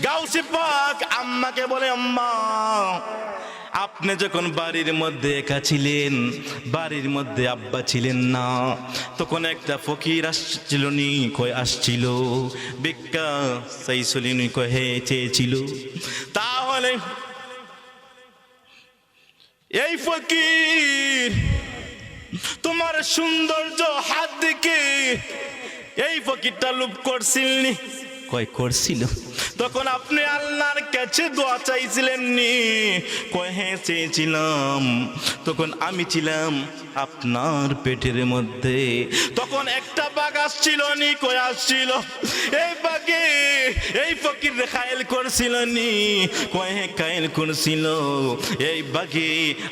গাউসে পাক আম্মাকে বলে, আম্মা, আপনি যখন বাড়ির মধ্যে একা ছিলেন, বাড়ির মধ্যে আব্বা ছিলেন না, তখন একটা ফকির আসছিল নি, কয় আসছিল ভিক্ষা চাইছিল নি, কয় হে চেয়েছিল। তাহলে এই ফকির তোমার সৌন্দর্য হাত দেখে এই ফকিরটা লোভ করছিলনি, কয় করছিল। তখন আপনি আল্লাহর কাছে দোয়া চাইছিলেন নি, কয় হ্যাঁ চেয়েছিলাম। তখন আমি ছিলাম আপনার পেটের মধ্যে, তখন একটা বাঘ আসছিল নি, কয় আসছিল। এই বাঘে এই ফকির খায়েল করছিল নি, কয় হ্যাঁ খায়েল করছিল। এই বাঘে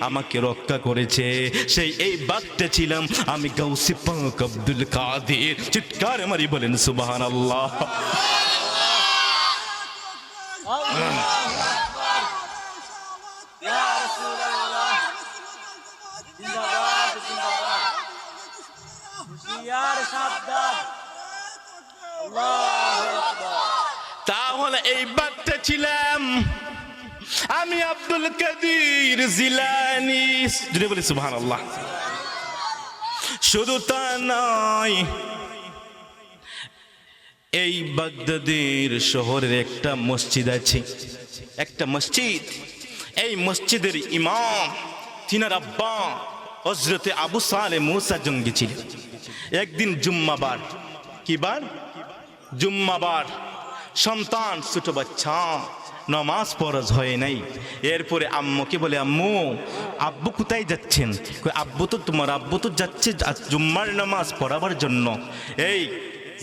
আমাকে রক্ষা করেছে, সেই এই বাঘটা ছিলাম আমি গাউসে পাক আব্দুল কাদের। চিৎকার মারি বলেন সুবহানাল্লাহ। তাহলে এই বাঘটা ছিলাম আমি আব্দুল কাদের জিলানী। যদি বলি সুবহানাল্লাহ। শুধু তা নয়, এই বাগদাদের শহরের একটা মসজিদ আছে, একটা মসজিদ। এই মসজিদের ইমাম তিনার আব্বা হযরতে আবু সালেহ মুসা জঙ্গি ছিলেন। একদিন জুম্মাবার, কি বার? জুম্মাবার। সন্তান ছোট বাচ্চা, নামাজ ফরজ হয় নাই। এরপরে আম্মুকে বলে, আম্মু, আব্বু কোথায় যাচ্ছেন? আব্বু তো তোমার আব্বু তো যাচ্ছে জুম্মার নামাজ পড়াবার জন্য। এই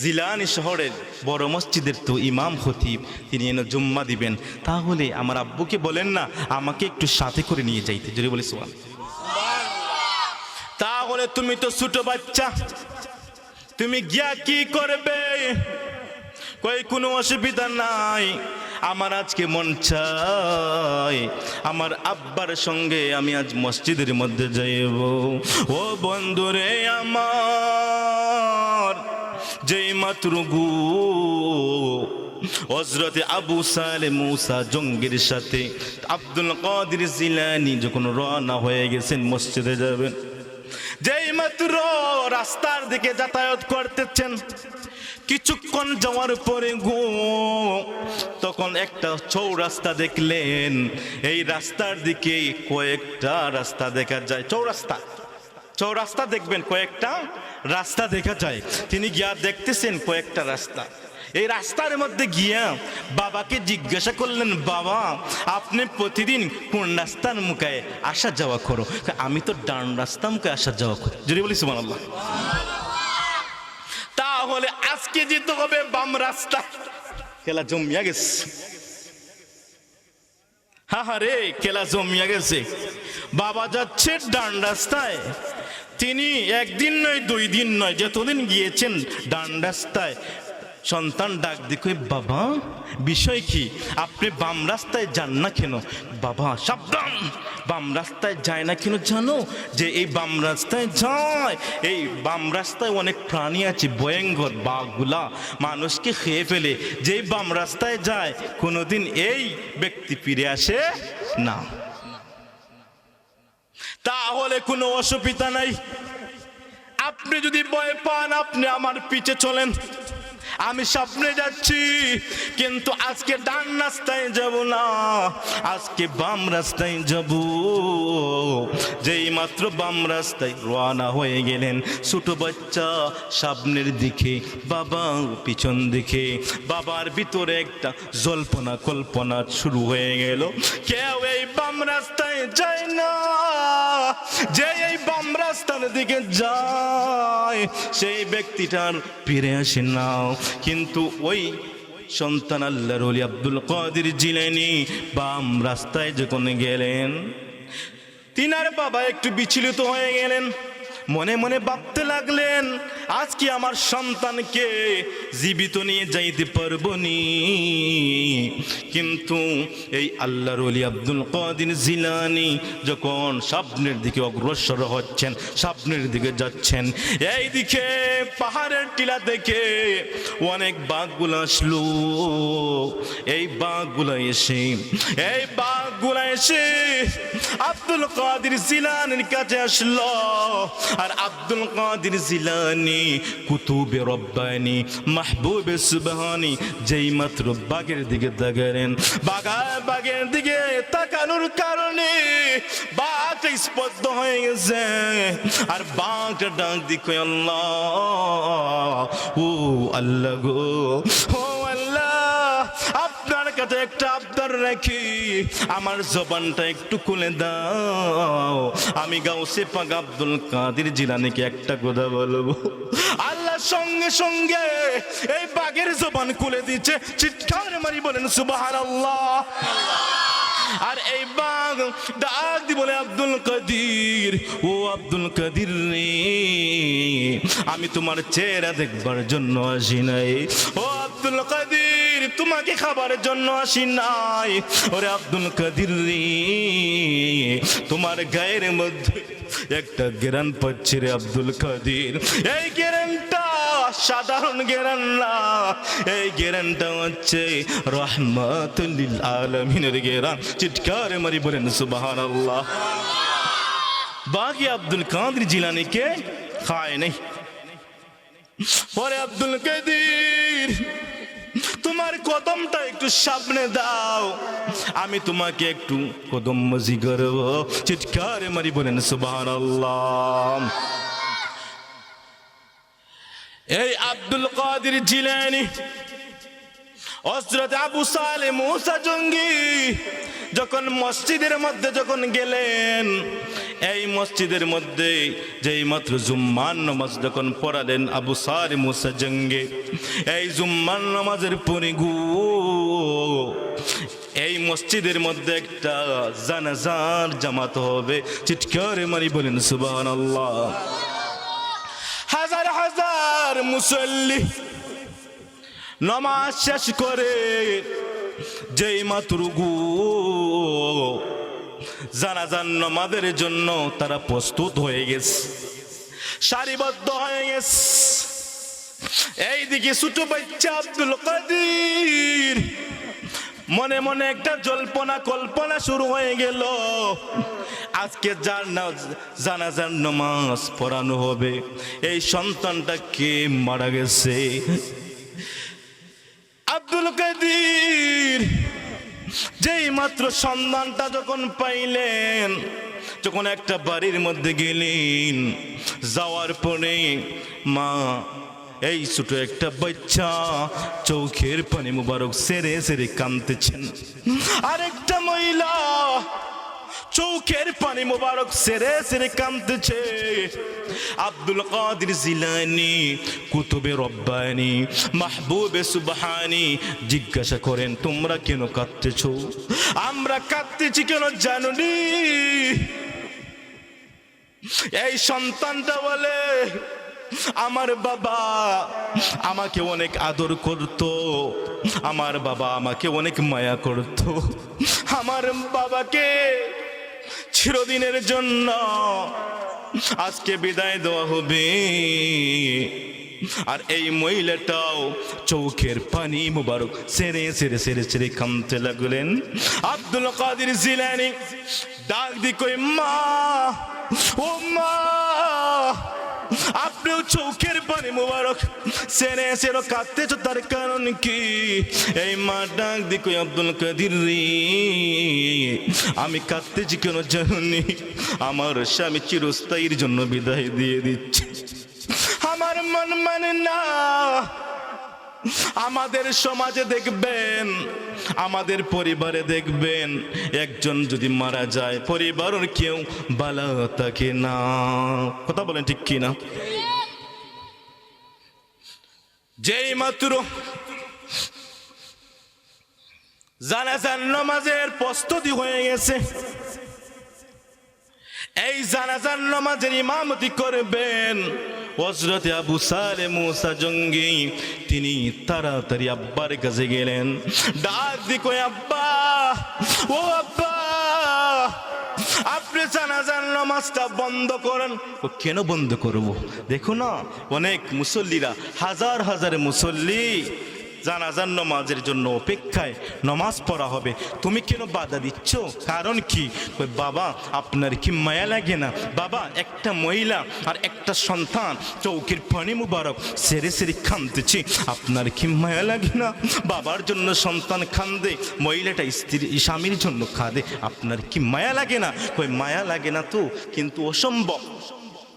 জিলানি শহরের বড় মসজিদের তো ইমাম খতিব, তিনি এনে জুম্মা দিবেন, তাহলে আমার আব্বুকে বলেন না আমাকে একটু সাথে করে নিয়ে যাইতে। যদি বলি সুবহান। তাহলে তুমি তো ছোট বাচ্চা, তুমি গিয়া কি করবে? কই কোনো অসুবিধা নাই, আমার আজকে মন চাই আমার আব্বার সঙ্গে আমি আজ মসজিদের মধ্যে যাইব। ও বন্ধুরে আমার, যেই মাত্র গো হযরতে আবু সালেহ মুসা জঙ্গির সাথে আব্দুল কাদের জিলানী যখন রওনা হয়ে গেছেন মসজিদে যাবেন, যেই মাত্র রাস্তার দিকে যাতায়াত করতেছেন, কিছুক্ষণ যাওয়ার পরে গো তখন একটা চৌরাস্তা দেখলেন। এই রাস্তার দিকে কয়েকটা রাস্তা দেখা যায়, চৌরাস্তা দেখবেন কয়েকটা রাস্তা দেখা যায়। তিনি গিয়া দেখতেছেন কয়েকটা রাস্তা। এই রাস্তার মধ্যে গিয়া বাবাকে জিজ্ঞাসা করলেন, বাবা আপনি প্রতিদিন কোন রাস্তার মুখে আসা যাওয়া করো? আমি তো ডান রাস্তা মুখে আসা যাওয়া করি। যদি বলি সুবহানাল্লাহ। তাহলে আজকে যেতে হবে বাম রাস্তা। খেলা জমিয়া গেছে, হা রে খেলা জমিয়া গেছে। বাবা যাচ্ছে ডান রাস্তায়, তিনি একদিন নয় 2 দিন নয়, যতদিন গিয়েছেন ডান রাস্তায়। সন্তান ডাক দেখো, বাবা বিষয় কি, আপনি বাম রাস্তায় যান না কেন? বাবা সাবধান, বাম রাস্তায় যায় না কেন জানো? যে এই বাম রাস্তায় যায়, এই বাম রাস্তায় অনেক প্রাণী আছে, ভয়ঙ্কর বাঘগুলা মানুষকে খেয়ে ফেলে। যেই বাম রাস্তায় যায় কোনোদিন এই ব্যক্তি ফিরে আসে না। তাহলে কোনো অসুবিধা নাই, আপনি যদি ভয় পান আপনি আমার পিছে চলেন, আমি সামনে যাচ্ছি, কিন্তু আজকে ডান রাস্তায় যাব না, আজকে বাম রাস্তায় যাব। যেই মাত্র বাম রাস্তায় রওনা হয়ে গেলেন, ছোট বাচ্চা সামনের দিকে, বাবা পিছন দিকে। বাবার ভিতরে একটা জল্পনা কল্পনা শুরু হয়ে গেল, কেউ এই বাম রাস্তায় যায় না। যে এই বাম রাস্তার দিকে যায় সেই ব্যক্তিটার ফিরে আসে না। কিন্তু ওই সন্তান আল্লাহর ওলি আব্দুল কাদের জিলানী বাম রাস্তায় যখন গেলেন, তিনার বাবা একটু বিচলিত হয়ে গেলেন, মনে মনে ভাবতে লাগলেন, আজকে আমার সন্তানকে জীবিত নিয়ে যাইতে পারবো নি। কিন্তু এই আল্লাহর ওলি আব্দুল কাদের জিলানী যখন সামনের দিকে অগ্রসর হচ্ছেন, সামনের দিকে যাচ্ছেন, এই দিকে পাহাড়ের টিলা দেখে অনেক বাঘগুলো আসলো। এই বাঘগুলো এসে আব্দুল কাদের জিলানীর কাছে আসলো। আর আব্দুল কাদের জিলানী কুতুবে রব্বানি মাহবুবে সুবহানি যেই মাত্র বাঘের দিকে তাকালেন, বাঘের দিকে তাকানোর কারণে বাঘটা স্পষ্ট হয়ে গেছে। আর বাঘটা ডাক দিকে, আল্লাহ, ও আল্লাহ গো, ও আল্লাহ, আপনার কাছে একটা আবদার রাখি, আমার জবানটা একটু খুলে দাও, আমি গাউসে পাক আব্দুল কাদের জিলানীকে একটা কথা বলবো। আল্লাহ সঙ্গে সঙ্গে এই বাঘের জবান খুলে দিচ্ছে, চিৎকার মারি বলেন সুবহানাল্লাহ। আর এই বাঘ ডাক দি বলে, আব্দুল কাদের, ও আব্দুল কাদের রে, আমি তোমার চেহারা দেখবার জন্য আসি নাই। ও আব্দুল কাদের, তোমাকে খাবারের জন্য আসি নাই। ওরে আব্দুল কাদের রে, তোমার গায়ের মধ্যে একটা গেরান পাচ্ছে রে আব্দুল কাদের। এই গেরানটা সাধারণ গেরান না, এই গেরানটা হচ্ছে রাহমাতুল লিল আলামিনের গেরান। চিৎকার মারি বলেন সুবহানাল্লাহ। বাকি আব্দুল কাদের জিলানীকে খায় নাই। পরে আব্দুল কাদের, তোমার কদমটা একটু সামনে দাও, আমি তোমাকে একটু কদম মজি করব। চিৎকার মারি বলেন সুবহানাল্লাহ। এই আব্দুল কাদের জিলানী হযরত আবু সালেহ মুসা জঙ্গি যখন মসজিদের মধ্যে যখন গেলেন, এই মসজিদের মধ্যে যেই মাত্র জুম্মার নামাজ যখন পড়ালেন আবু সালে মুসা জঙ্গে, এই জুম্মার নামাজের পরে এই মসজিদের মধ্যে একটা জানাজার জামাত হবে। চিৎকার মারি বলেন সুবহানাল্লাহ। হাজার হাজার মুসল্লি নামাজ শেষ করে যেই মাত্র জানাজার নামাজের জন্য তারা প্রস্তুত হয়ে গেছে, সারিবদ্ধ হয়ে গেছে। এইদিকে ছোট বাচ্চা আব্দুল কাদের মনে মনে একটা জল্পনা কল্পনা শুরু হয়ে গেল, আজকে যার জানাজার নামাজ পড়ানো হবে এই সন্তানটা কে মারা গেছে। আব্দুল কাদের যেই মাত্র সন্ধানটা যখন পাইলেন, যখন একটা বাড়ির মধ্যে গেলেন, যাওয়ার পরে মা এই ছোট একটা বাচ্চা চোখের পানি মুবারক সেরে সেরে কাঁদতেছেন, আরেকটা মহিলা চোখের পানি মুবারক সেরে সেরে কাঁদতেছে। আব্দুল কাদের জিলানী কুতুবে রব্বানী মাহবুবে সুবহানী জিজ্ঞাসা করেন, তোমরা কেন কাঁদতেছো? আমরা কাঁদতেছি কেন জানোনি? এই সন্তানটা বলে, আমার বাবা আমাকে অনেক আদর করত, আমার বাবা আমাকে অনেক মায়া করত, আমার বাবাকে চিরদিনের জন্য আজকে বিদায় দেওয়া হবে। আর এই মহিলাটাও চোখের পানি মুবারক সেরে সেরে সেরে সেরে কাঁদতে লাগলেন। আব্দুল কাদের জিলানী ডাক দি কই, মা ও মা, আপনিও চোখের পানি মুবারক সেরে সেরে কাঁদতেছো, তার কারণ কি? এই মা ডাক দি কই, আব্দুল কাদের রে, আমি কাঁদতেছি কেন জানি? আমার স্বামী চিরস্থায়ীর জন্য বিদায় দিয়ে দিচ্ছে, আমার মন মানে না। আমাদের সমাজে দেখবেন, আমাদের পরিবারে দেখবেন, একজন যদি মারা যায় পরিবারের কেউ ভালো থাকে না। কথা বলেন ঠিক কি না? যেই মাত্র জানাজার নামাজের প্রস্তুতি হয়ে গেছে, এই জানাজার নামাজের ইমামতি করবেন হযরত আবু সালে মুসা জঙ্গি। তিনি তাড়াতাড়ি আব্বার কাছে গেলেন, ডাক দি কই, আব্বা ও আব্বা, আপনি জানাজার নামাজটা বন্ধ করেন। কেন বন্ধ করব? দেখো না, অনেক মুসল্লিরা, হাজার হাজার মুসল্লি জানাজার নামাজের জন্য অপেক্ষায়, নামাজ পড়া হবে, তুমি কেন বাধা দিচ্ছ? কারণ কি? বাবা আপনার কি মায়া লাগে না? বাবা একটা মহিলা আর একটা সন্তান চৌকির পানি মুবারক সেরে সেরে কাঁদতেছে, আপনার কি মায়া লাগে না? বাবার জন্য সন্তান কাঁদে, মহিলাটা স্বামীর জন্য কাঁদে, আপনার কি মায়া লাগে না? কই মায়া লাগে না তো, কিন্তু অসম্ভব।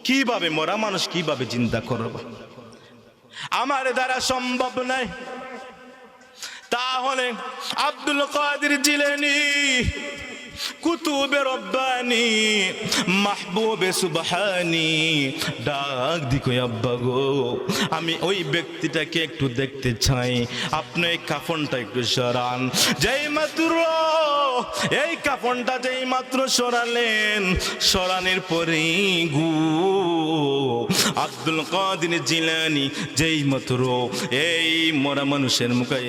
কিভাবে মরা মানুষ কিভাবে চিন্তা করবা? আমার দ্বারা সম্ভব নয়। তাহলে আব্দুল কাদের জিলানী কুতুবে রব্বানী মাহবুবে সুবহানী ডাক দি কই, আব্বা গো, আমি ওই ব্যক্তিটাকে একটু দেখতে চাই, আপনি এই কাফনটা একটু সরান। যেই মাত্র এই কাফনটা যেই মাত্র সরালেন, সরানোর পরে আব্দুল কাদের জিলানী যেই মাত্র এই মরা মানুষের মুখে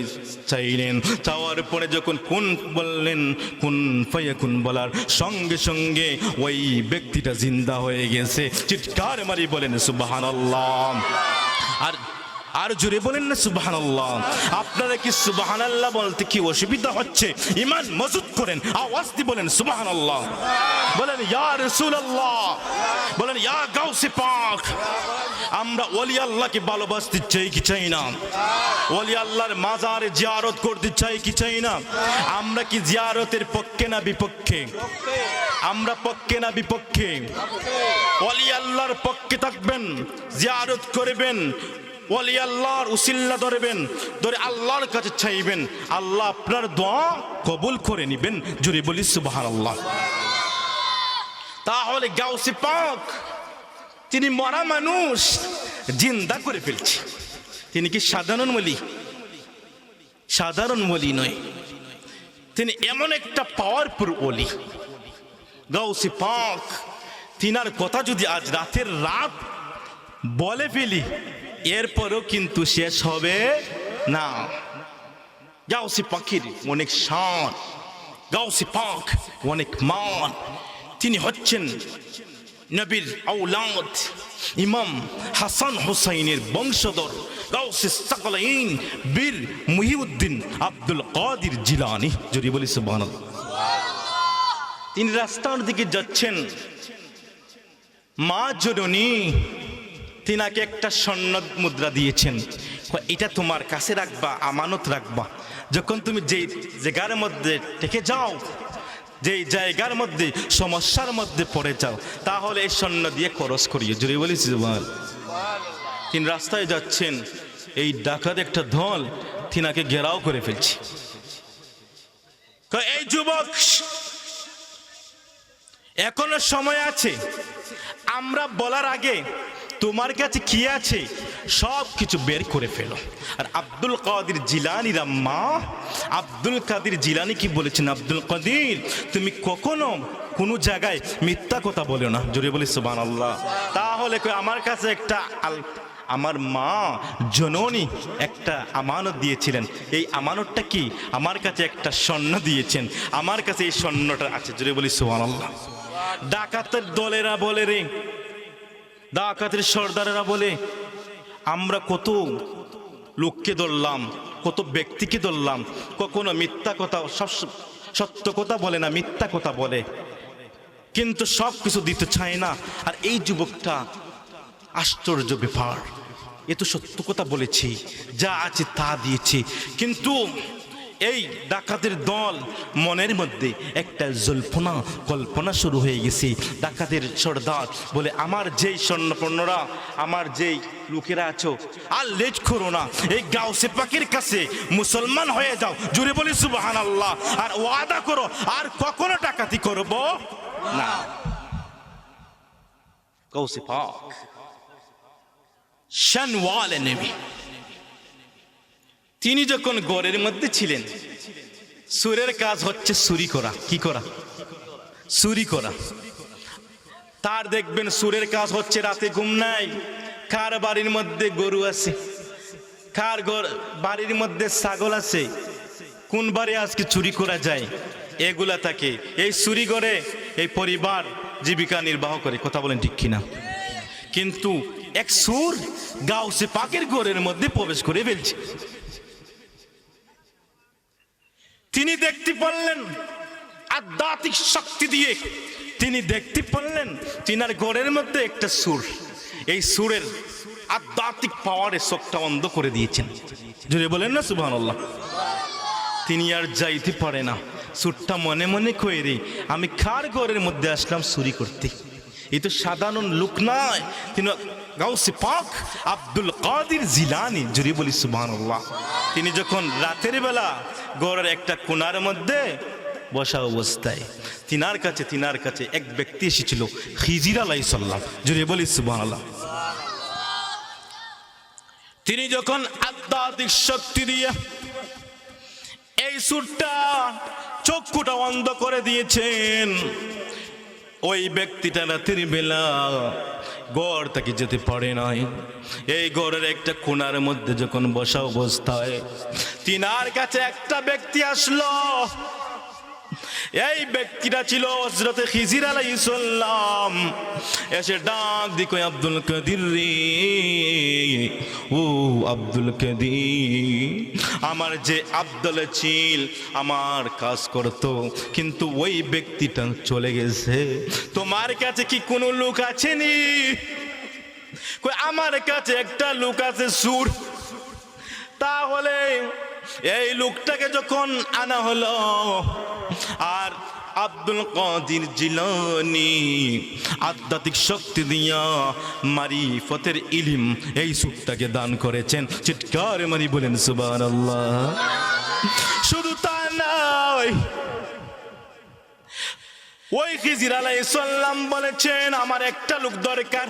চাইলেন, চাওয়ার পরে যখন কোন বললেন, কোন ফায়াকুন বলার সঙ্গে সঙ্গে ওই ব্যক্তিটা জিন্দা হয়ে গেছে। চিৎকার মারি বলেন সুবহানাল্লাহ। আর জোরে বলেন না সুবহানাল্লাহ। আপনারা কি সুবহানাল্লাহ বলতে কি অসুবিধা হচ্ছে? ঈমান মজবুত করেন, আওয়াজ দিয়ে বলেন সুবহানাল্লাহ। বলেন ইয়া রাসূলুল্লাহ, বলেন ইয়া গাউসে পাক। আমরা ওলি আল্লাহকে ভালোবাসতে চাই কি চাই না? ওলি আল্লাহর মাজারে জিয়ারত করতে চাই কি চাই না? আমরা কি জিয়ারতের পক্ষে না বিপক্ষে? আমরা পক্ষে না বিপক্ষে? ওলি আল্লাহর পক্ষে থাকবেন, জিয়ারত করবেন, ওলি আল্লাহর উসিল্লা ধরবেন, ধরে আল্লাহর কাছে চাইবেন, আল্লাহ আপনার দোয়া কবুল করে নেবেন। জোরে বলি সুবহানাল্লাহ। তাহলে গাউসে পাক তিনি মরা মানুষ জিন্দা করে ফেলছে। তিনি কি সাধারণ ওলি? সাধারণ ওলি নয়, তিনি এমন একটা পাওয়ারফুল ওলি। গাউসে পাক তিনার কথা যদি আজ রাতের রাত বলে ফেলি, এরপরও কিন্তু শেষ হবে না। গাউসে পাকের অনেক শান, গাউসে পাক অনেক মান। তিনি হচ্ছেন নবীর আওলাদ, ইমাম হাসান হুসাইনের বংশধর, গাউসে সাকলাইন বীর মুহিউদ্দিন আব্দুল কাদের জিলানী। যদি বলি সুবহানাল্লাহ। তিনি রাস্তার দিকে যাচ্ছেন, মা জননী তিনাকে একটা স্বর্ণ মুদ্রা দিয়েছেন, এটা তোমার কাছে রাখবা, আমানত রাখবা। যখন তুমি যেই জায়গার মধ্যে থেকে যাও, যেই জায়গার মধ্যে সমস্যার মধ্যে পড়ে যাও, তাহলে এই স্বর্ণ দিয়ে খরচ করিও। জুড়ে বলেছি তিনি রাস্তায় যাচ্ছেন, এই ডাকাত একটা দল তিনাকে ঘেরাও করে ফেলছে। এই যুবক, এখনো সময় আছে, আমরা বলার আগে তোমার কাছে কি আছে সব কিছু বের করে ফেলো। আর আব্দুল কাদের জিলানীর আম্মা আব্দুল কাদের জিলানী কি বলেছেন? আব্দুল কাদের, তুমি কখনো কোনো জায়গায় মিথ্যা কথা বলো না। জোরে বলি সুবহানাল্লাহ। তাহলে আমার কাছে একটা আমার মা জননী একটা আমানত দিয়েছিলেন, এই আমানতটা কি? আমার কাছে একটা স্বর্ণ দিয়েছেন, আমার কাছে এই স্বর্ণটা আছে। জোরে বলি সুবহানাল্লাহ। ডাকাতের দলেরা বলে রে, ডাকাতের সর্দারেরা বলে, আমরা কত লোককে ধরলাম, কত ব্যক্তিকে ধরলাম, কখনো মিথ্যা কথা, সব সত্য কথা বলে না, মিথ্যা কথা বলে, কিন্তু সব কিছু দিতে চায় না। আর এই যুবকটা আশ্চর্য ব্যাপার, এ তো সত্য কথা বলেছি, যা আছে তা দিয়েছি, কিন্তু এই ডাকাতের দল মনের মধ্যে একটা জল্পনা কল্পনা শুরু হয়ে গেছে। ডাকাতের সর্দার বলে, আমার যেই স্বর্ণপর্ণরা, আমার যেই লোকেরা আছো, আর লেট করো না, এই গাউসে পাকের কাছে মুসলমান হয়ে যাও। জুড়ে বলি সুবহানাল্লাহ। আর ওয়াদা করো আর কখনো ডাকাতি করব না। গাউসে পাক শানওয়ালে নবী, তিনি যখন গড়ের মধ্যে ছিলেন, সুরের কাজ হচ্ছে চুরি করা। কি করা? চুরি করা। তার দেখবেন সুরের কাজ হচ্ছে রাতে ঘুম নাই, কার বাড়ির মধ্যে গরু আছে, কার বাড়ির মধ্যে ছাগল আছে, কোন বাড়ি আজকে চুরি করা যায়, এগুলা থাকে। এই চুরি করে এই পরিবার জীবিকা নির্বাহ করে। কথা বলেন ঠিক কিনা? কিন্তু এক সুর গাউসে পাকের ঘরের মধ্যে প্রবেশ করে ফেলছে। তিনি দেখতে পারলেন আধ্যাত্মিক শক্তি দিয়ে, তিনি দেখতে পারলেন তিনার ঘরের মধ্যে একটা সুর, এই সুরের আধ্যাত্মিক পাওয়ারে চোখটা অন্ধ করে দিয়েছেন। যদি বলেন না সুবহানাল্লাহ। তিনি আর যাইতে পারে না, সুরটা মনে মনে কয়ে রে, আমি কার ঘরের মধ্যে আসলাম চুরি করতে? এই তো সাধারণ লোক নয়, তিনি গাউসে পাক আব্দুল কাদের জিলানী। জুড়ে বলি সুবহানাল্লাহ। তিনি যখন রাতের বেলা ঘরের একটা কোণার মধ্যে বসা অবস্থায় তিনার কাছে এক ব্যক্তি এসেছিল, খিজির আলাইহিস সালাম। জুড়ে বলি সুবহানাল্লাহ। তিনি যখন আধ্যাত্মিক শক্তি দিয়ে এই সুরটা চক্ষুটা অন্ধ করে দিয়েছেন, ওই ব্যক্তিটা রাতের বেলা গড় থেকে যেতে পারে নাই। এই গড়ের একটা কোণার মধ্যে যখন বসা অবস্থায় তিনার কাছে একটা ব্যক্তি আসলো। এই ব্যক্তিটা ছিল হযরত খিজির আলাইহিস সালাম। এসে ডাক দিকে, আব্দুল কাদের রে, ও আব্দুল কাদের, আমার যে আব্দুল ছিল আমার কাজ করতো, কিন্তু ওই ব্যক্তিটা চলে গেছে। তোমার কাছে কি কোনো লোক আছেনি? আমার কাছে একটা লোক আছে সুর। তাহলে এই লোকটাকে যখন আনা হলো, আর আব্দুল কাদের জিলানী আধ্যাত্মিক শক্তি দিয়া মারিফতের ইলম এই সুরটাকে দান করেছেন। চিৎকার মারি বলেন সুবহানাল্লাহ। শুধু তা নয়, ওই খিজির আলাইহিস সালাম বলেছেন আমার একটা লোক দরকার।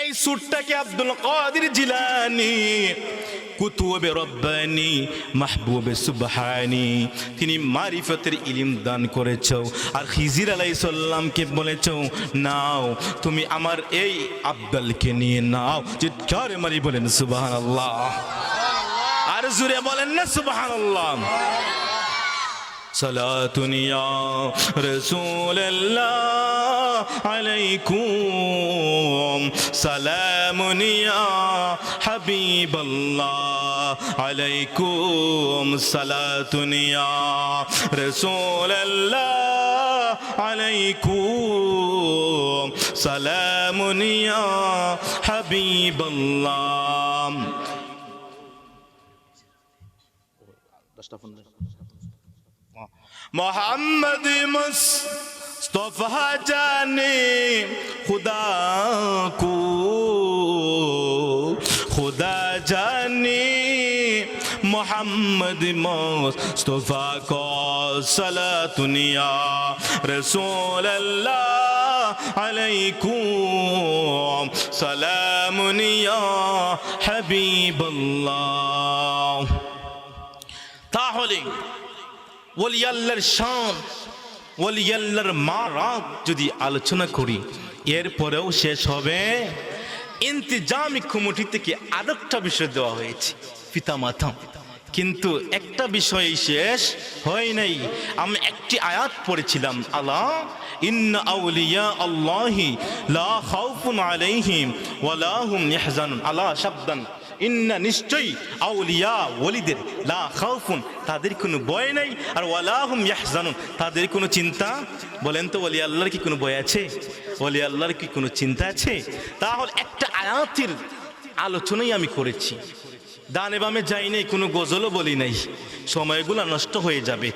এই সুরটাকে আব্দুল কাদের জিলানী কুতুবে রব্বানি মাহবুবে সুবহানি তিনি মারিফতের ইলম দান করেছো। আর খিজির আলাইহিস সালামকে বলেছো নাও তুমি আমার এই আব্দুলকে নিয়ে নাও। চিৎকার মারি বলেন সুবহানাল্লাহ, আর জোরে বলেন না সুবহানাল্লাহ। সালাতুন ইয়া রাসূলুল্লাহ আলাইকুম, সালামুন ইয়া হাবিবাল্লাহ আলাইকুম, সালাতুন ইয়া রাসূলুল্লাহ আলাইকুম, সালামুন ইয়া হাবিবাল্লাহ। मोहम्मद मुस्तफा जाने खुदा को, खुदा जाने मोहम्मद मुस्तफा को, सलातुन या रसूल अल्लाह अलैकुम, सलामुन या हबीबल्लाह। তাহলে ওলি আল্লাহর শান, ওলি আল্লাহর মারাত যদি আলোচনা করি এরপরেও শেষ হবে। ইন্তিজামি কমিটি থেকে আরেকটা বিষয় দেওয়া হয়েছে পিতামাতা, কিন্তু একটা বিষয় শেষ হয় নাই। আমি একটি আয়াত পড়েছিলাম, আলা ইন্না আউলিয়া আল্লাহি লা খাউফুন আলাইহিম ওয়ালা হুম ইয়াহজানুন। আলা শাবদান ইন্না, নিশ্চয়ই আউলিয়া ওলিদের, লা খাউফুন তাদের কোনো ভয় নাই, আর ওয়ালা হুম ইয়াহজানুন তাদের কোনো চিন্তা। বলেন তো ওলি আল্লাহর কি কোনো ভয় আছে? ওলি আল্লাহর কি কোনো চিন্তা আছে? তাহলে একটা আয়াতের আলোচনাই আমি করেছি, ডানে বামে যাই নাই, কোনো গজলও বলি নাই, সময়গুলো নষ্ট হয়ে যাবে।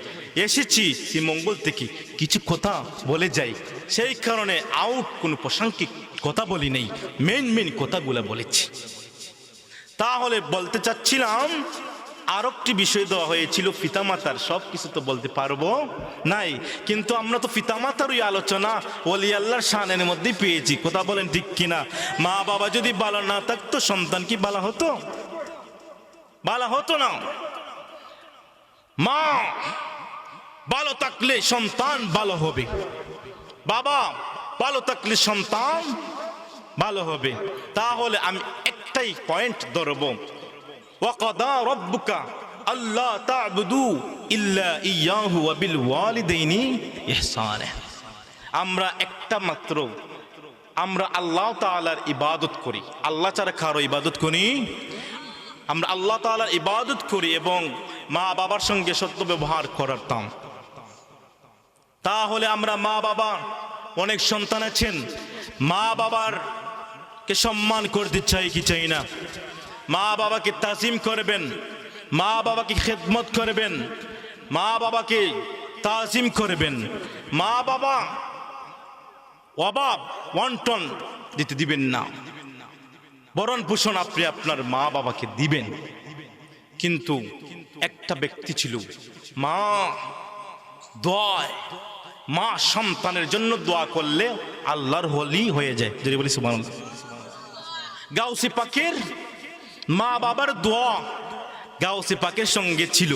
এসেছি শ্রীমঙ্গল থেকে, কিছু কথা বলে যাই, সেই কারণে আউট কোনো প্রসঙ্গিক কথা বলি নাই, মেন কথাগুলো বলেছি। তাহলে বলতে চাচ্ছিলাম আর একটি বিষয় দেওয়া হয়েছিল পিতামাতার, সব কিছু তো বলতে পারবো নাই, কিন্তু আমরা তো পিতামাতারই আলোচনা ওলি আল্লাহর শানের মধ্যেই পেয়েছি। কথা বলেন ঠিক কিনা? মা বাবা যদি ভালো না থাকতো সন্তান কি ভালো হতো? ভালো হতো না। মা ভালো থাকলে সন্তান ভালো হবে, বাবা ভালো থাকলে সন্তান ভালো হবে। তাহলে আমি একটাই পয়েন্ট ধরব, ওয়াকাদা রব্বুকা আল্লা তা'বুদু ইল্লা ইয়াহু ওয়া বিল ওয়ালিদাইনি ইহসানা। আমরা একটা মাত্র আমরা আল্লাহ তাআলার ইবাদত করি, আল্লাহ ছাড়া কারো ইবাদত করি। আমরা আল্লাহ তাআলার ইবাদত করি এবং মা বাবার সঙ্গে সত্য ব্যবহার করতাম। তাহলে আমরা মা বাবা, অনেক সন্তান আছেন মা বাবার কে সম্মান করতে চাই কি চাই না? মা বাবাকে তাজিম করবেন, মা বাবাকে খেদমত করবেন, মা বাবাকে তাজিম করবেন। মা বাবা অভাব ওয়ান্টন দিতে দিবেন না, বরণ পোষণ আপনি আপনার মা বাবাকে দিবেন। কিন্তু একটা ব্যক্তি ছিল, মা দোয়ায়, মা সন্তানের জন্য দোয়া করলে আল্লাহর ওলি হয়ে যায়। যদি বলি সুবহানাল্লাহ। গাউসে পাকের মা বাবার দোয়া গাউসে পাকের সঙ্গে ছিল,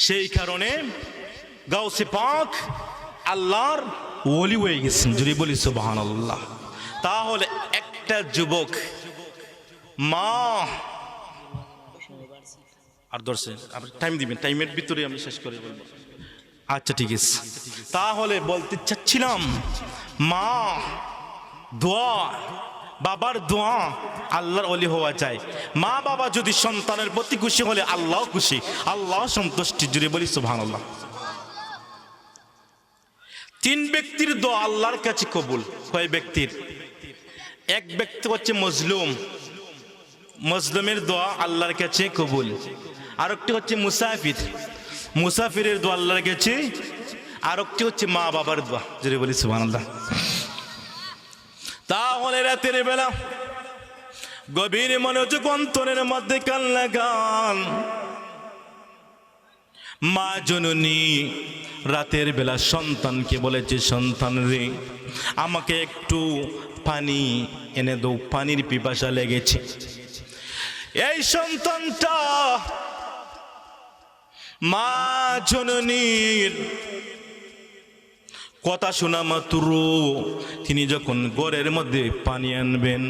সেই কারণে গাউসে পাক আল্লাহর ওলি হয়ে গেছেন। যদি বলি সুবহানাল্লাহ। তাহলে একটা যুবক মা আর দর্শন টাইম দিবেন, টাইমের ভিতরে আমি শেষ করে বলবো। আচ্ছা ঠিক আছে। তাহলে বলতে চাচ্ছিলাম মা দোয়া, বাবার দোয়া আল্লাহর ওলি হওয়া যায়। মা বাবা যদি সন্তানের প্রতি খুশি হলে আল্লাহ খুশি, আল্লাহ সন্তুষ্টি। জুড়ে বলি সুবহানাল্লাহ। তিন ব্যক্তির দোয়া আল্লাহর কাছে কবুল। কয় ব্যক্তির? এক ব্যক্তি হচ্ছে মজলুম, মজলুমের দোয়া আল্লাহর কাছে কবুল। আরেকটি হচ্ছে মুসাফির, মুসাফিরের দোয়া আল্লাহর কাছে। আরেকটি হচ্ছে মা বাবার দোয়া। জুড়ে বলি সুবহানাল্লাহ। তাহলে রাতের বেলা গভীর মনোযোগ অন্তরের মধ্যে কান লাগান, মা জননী রাতের বেলা সন্তানকে বলেছে, সন্তান রে আমাকে একটু পানি এনে দাও, পানির পিপাসা লেগেছে। এই সন্তানটা মা জননীর কথা শোনা মাত্র তিনি যখন ঘরের মধ্যে পানি আনবেন,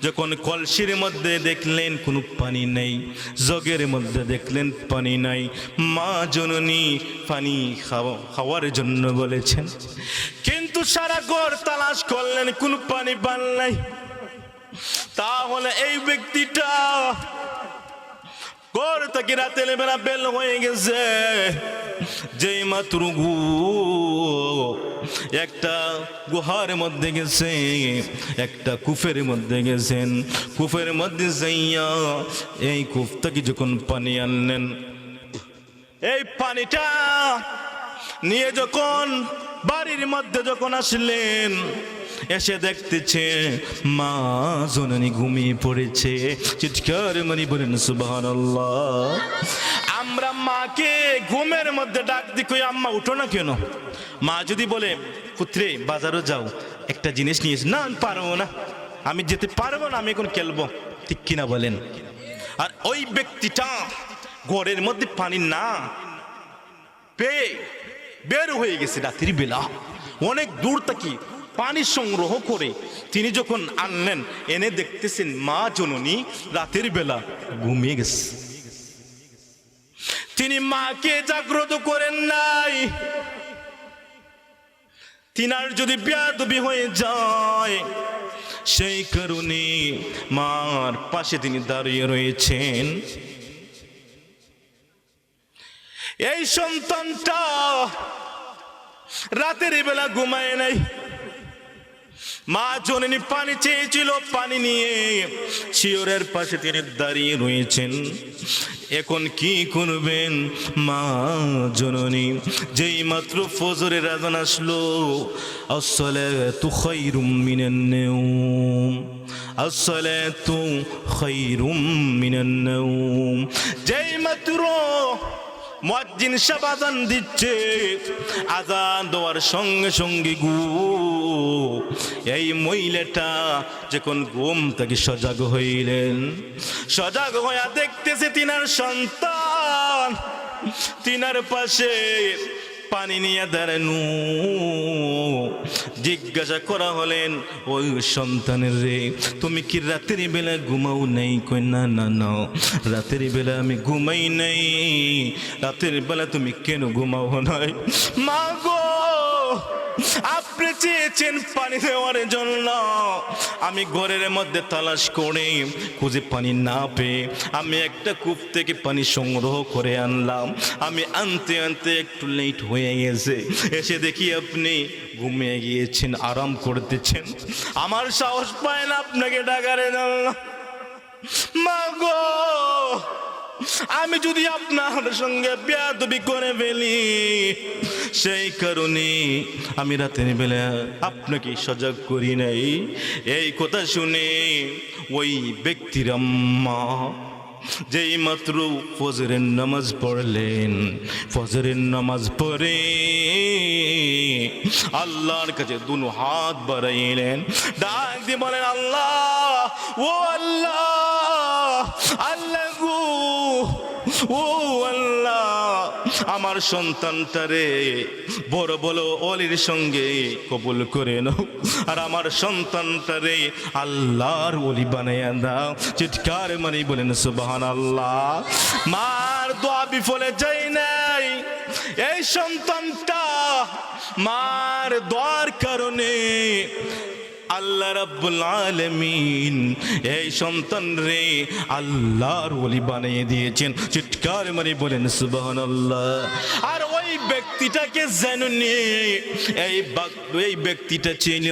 যখন কলসির মধ্যে দেখলেন কোনো পানি নেই, জগের মধ্যে দেখলেন পানি নাই, মা জননী পানি খাওয়ার জন্য বলেছেন, কিন্তু সারা ঘর তালাশ করলেন কোনো পানি পান নাই। তাহলে এই ব্যক্তিটা ঘর থেকে রাতের বেলা বেল হয়ে গেছে, যেই মাত্র একটা গুহার মধ্যে গেছে, একটা কূপের মধ্যে গেছেন, কূপের মধ্যে যাইয়া এই কূপ থেকে যখন পানি আনলেন, এই পানিটা নিয়ে যখন বাড়ির মধ্যে যখন আসলেন, এসে দেখতেছে মা জননী ঘুমিয়ে পড়েছে। চিৎকার মারি বলেন সুবহানাল্লাহ। আমরা মাকে ঘুমের মধ্যে ডাক দি, কই আম্মা উঠো না কেন? মা যদি বলে পুত্রে বাজারে যাও, একটা জিনিস নিয়ে এসো, না আমি পারবো না, আমি যেতে পারবো না, আমি এখন খেলবো, ঠিক কিনা বলেন? আর ওই ব্যক্তিটা ঘরের মধ্যে পানি না পেয়ে বের হয়ে গেছে রাত্রি বেলা, অনেক দূর থেকে পানি সংগ্রহ করে তিনি যখন আনলেন, এনে দেখতেছেন মা জননী রাতের বেলা ঘুমিয়ে গেছে। তিনি মাকে জাগ্রত করেন নাই। তিনার যদি বেয়াদবি হয়ে যায়, সেই কারণে মার পাশে তিনি দাঁড়িয়ে রয়েছেন। এই সন্তানটা রাতের বেলা ঘুমায় নাই। মা জননী পানি চেয়েছিল, পানি নিয়ে শিওরের পাশে তিনি দাঁড়িয়ে রয়েছেন। এখন কি করবেন? মা জননী যেই মাত্র ফজরের আযান আসলো, আসসালাতু খায়রুম মিনান নাওম, আসসালাতু খায়রুম মিনান নাওম, যেই মাত্র মুয়াজ্জিন সাহেব আযান দিচ্ছে, আযান দেওয়ার সঙ্গে সঙ্গে এই মহিলাটা যখন ঘুম থেকে সজাগ হইলেন, সজাগ হইয়া দেখতেছে তিনার সন্তান তিনার পাশে পানি নিয়ে দাঁড়ানো। জিজ্ঞাসা করা হলেন, ওই সন্তানের রে তুমি কি রাতের বেলা ঘুমাও নাই? কই না না না, রাতের বেলা আমি ঘুমাই নাই। রাতের বেলা তুমি কেন ঘুমাও নাই? মা গো, আপনি চেয়েছেন পানি দেওয়ার জন্য, আমি ঘরের মধ্যে তালাশ করে খুঁজে পানি না পেয়ে আমি একটা কূপ থেকে পানি সংগ্রহ করে আনলাম। আমি আনতে আনতে একটু লেট হয়ে গেছে, এসে দেখি আপনি ঘুমিয়ে গিয়েছেন, আরাম করতেছেন। আমার সাহস পায় না আপনাকে ডাকারে জন্য। মা গো, আমি যদি আপনার সঙ্গে বেয়াদবি করে ফেলি, সেই কারণে আমি রাতের বেলা আপনাকে সজাগ করি নাই। এই কথা শুনে ওই ব্যক্তির আম্মা যেই মাত্র ফজরের নামাজ পড়লেন, ফজরের নামাজ পড়ে আল্লাহর কাছে দুনো হাত বাড়াইলেন, ডাক দিয়ে বলেন, আল্লাহ, ও আল্লাহ, আল্লাহ গো, ও আল্লাহ, আমার সন্তানটারে বড় বড় অলির সঙ্গে কবুল করে নাও, আর আমার সন্তানটারে আল্লাহর ওলি বানাইয়া দাও। চিৎকার মারি বলেন সুবহানাল্লাহ। মার দোয়া বিফলে যায় নাই। এই সন্তানটা মার দোয়ার কারণে আল্লাহ রাব্বুল আলামিন এই সন্তান রে আল্লাহর ওলি বানিয়ে দিয়েছেন। চিৎকার মারি বলেন সুবহানাল্লাহ। আর ওই ব্যক্তিটাকে জানেননি, এই ব্যক্তিটা ছিল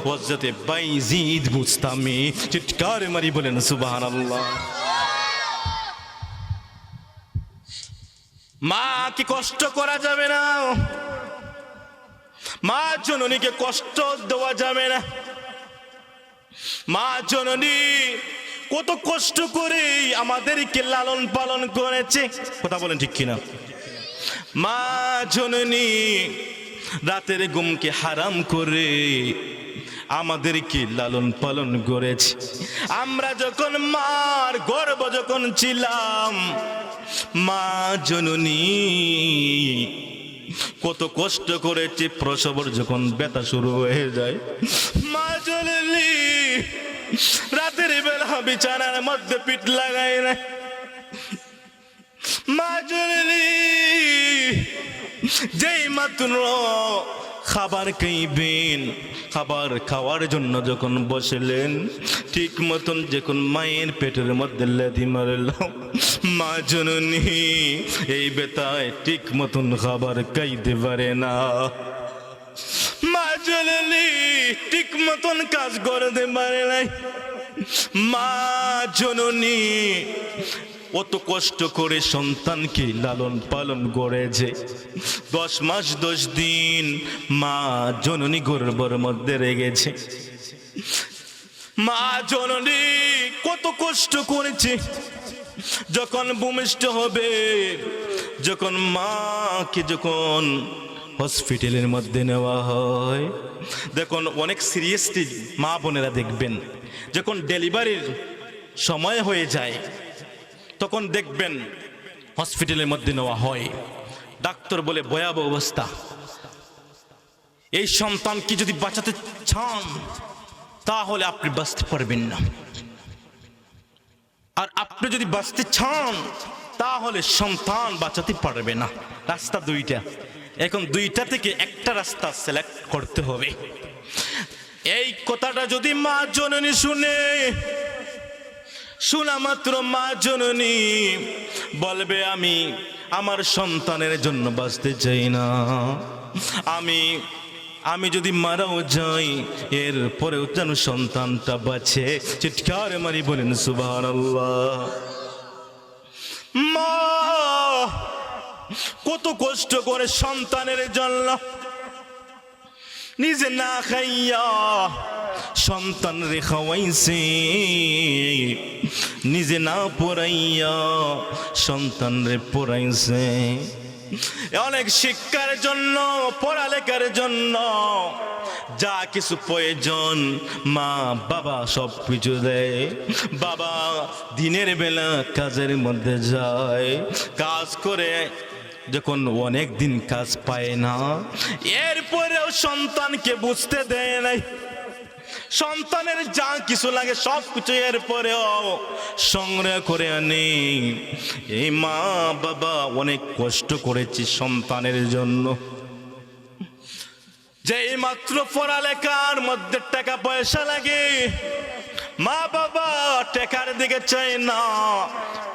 হযরত বাইজিদ বুস্তামি। চিৎকার মারি বলেন সুবহানাল্লাহ। মা কি কষ্ট করা যাবে না? মা জননীকে কষ্ট দেওয়া যাবে না। মা জননী কত কষ্ট করে আমাদেরকে লালন পালন করেছে, কথা বলেন ঠিক কিনা? মা জননী রাতের ঘুমকে হারাম করে আমাদেরকে লালন পালন করেছে। আমরা যখন মার গর্ভ যখন ছিলাম, মা জননী কত কষ্ট করেছে। প্রসবের যখন ব্যথা শুরু হয়ে যায়, মা জননী রাতের বেলা বিছানার মধ্যে পিঠ লাগায় না। মা জননী যেই মাত্র খাবার খাইবেন, খাবার খাওয়ার জন্য যখন বসলেন, ঠিক মতন যখন মায়ের পেটের মধ্যে লাথি মারল, মা জননী এই বেতায় ঠিক মতন খাবার খাইতে পারে না। মা জননী ঠিক মতন কাজ করতে পারে নাই। মা জননী অত কষ্ট করে সন্তানকে লালন পালন করেছে। 10 মাস 10 দিন মা জননী গর্ভের মধ্যে রেখেছে। মা জননী কত কষ্ট করেছে। যখন ভূমিষ্ঠ হবে, যখন মাকে যখন হসপিটালের মধ্যে নেওয়া হয়, দেখুন অনেক সিরিয়াসলি মা বোনেরা দেখবেন, যখন ডেলিভারির সময় হয়ে যায় তখন দেখবেন হসপিটালের মধ্যে নেওয়া হয়। ডাক্তার বলে ভয়াবহ অবস্থা, এই সন্তানকে যদি বাঁচাতে চান তাহলে আপনি বাঁচতে পারবেন না, আর আপনি যদি বাঁচতে চান তাহলে সন্তান বাঁচাতে পারবে না। রাস্তা দুইটা, এখন দুইটা থেকে একটা রাস্তা সিলেক্ট করতে হবে। এই কথাটা যদি মা জননী শুনে, শোনা মাত্র মা জননী বলবে আমি আমার সন্তানের জন্য বাঁচতে চাই না, আমি যদি মারাও যাই এরপরেও যেন সন্তানটা বাঁচে। চিৎকার মারি বলেন সুবহানাল্লাহ। মা কত কষ্ট করে সন্তানের জন্য নিজে না খাইয়া সন্তান রে খাওয়াইছে, নিজে না পড়াইয়া সন্তান রে পড়াইছে। অনেক শিক্ষার জন্য, পড়ালেখার জন্য যা কিছু প্রয়োজন মা বাবা সব কিছু দেয়। বাবা দিনের বেলা কাজের মধ্যে যায়, কাজ করে যখন অনেক দিন কাজ পায় না, এরপরেও সন্তানকে বুঝতে দেয় নাই। সন্তানের যা কিছু লাগে সব কিছু এরপরেও সংগ্রহ করে আনে। এই মা বাবা অনেক কষ্ট করেছি সন্তানের জন্য। যে মাত্র পড়ালেখার মধ্যে টাকা পয়সা লাগে, মা বাবা টাকার দিকে চাই না,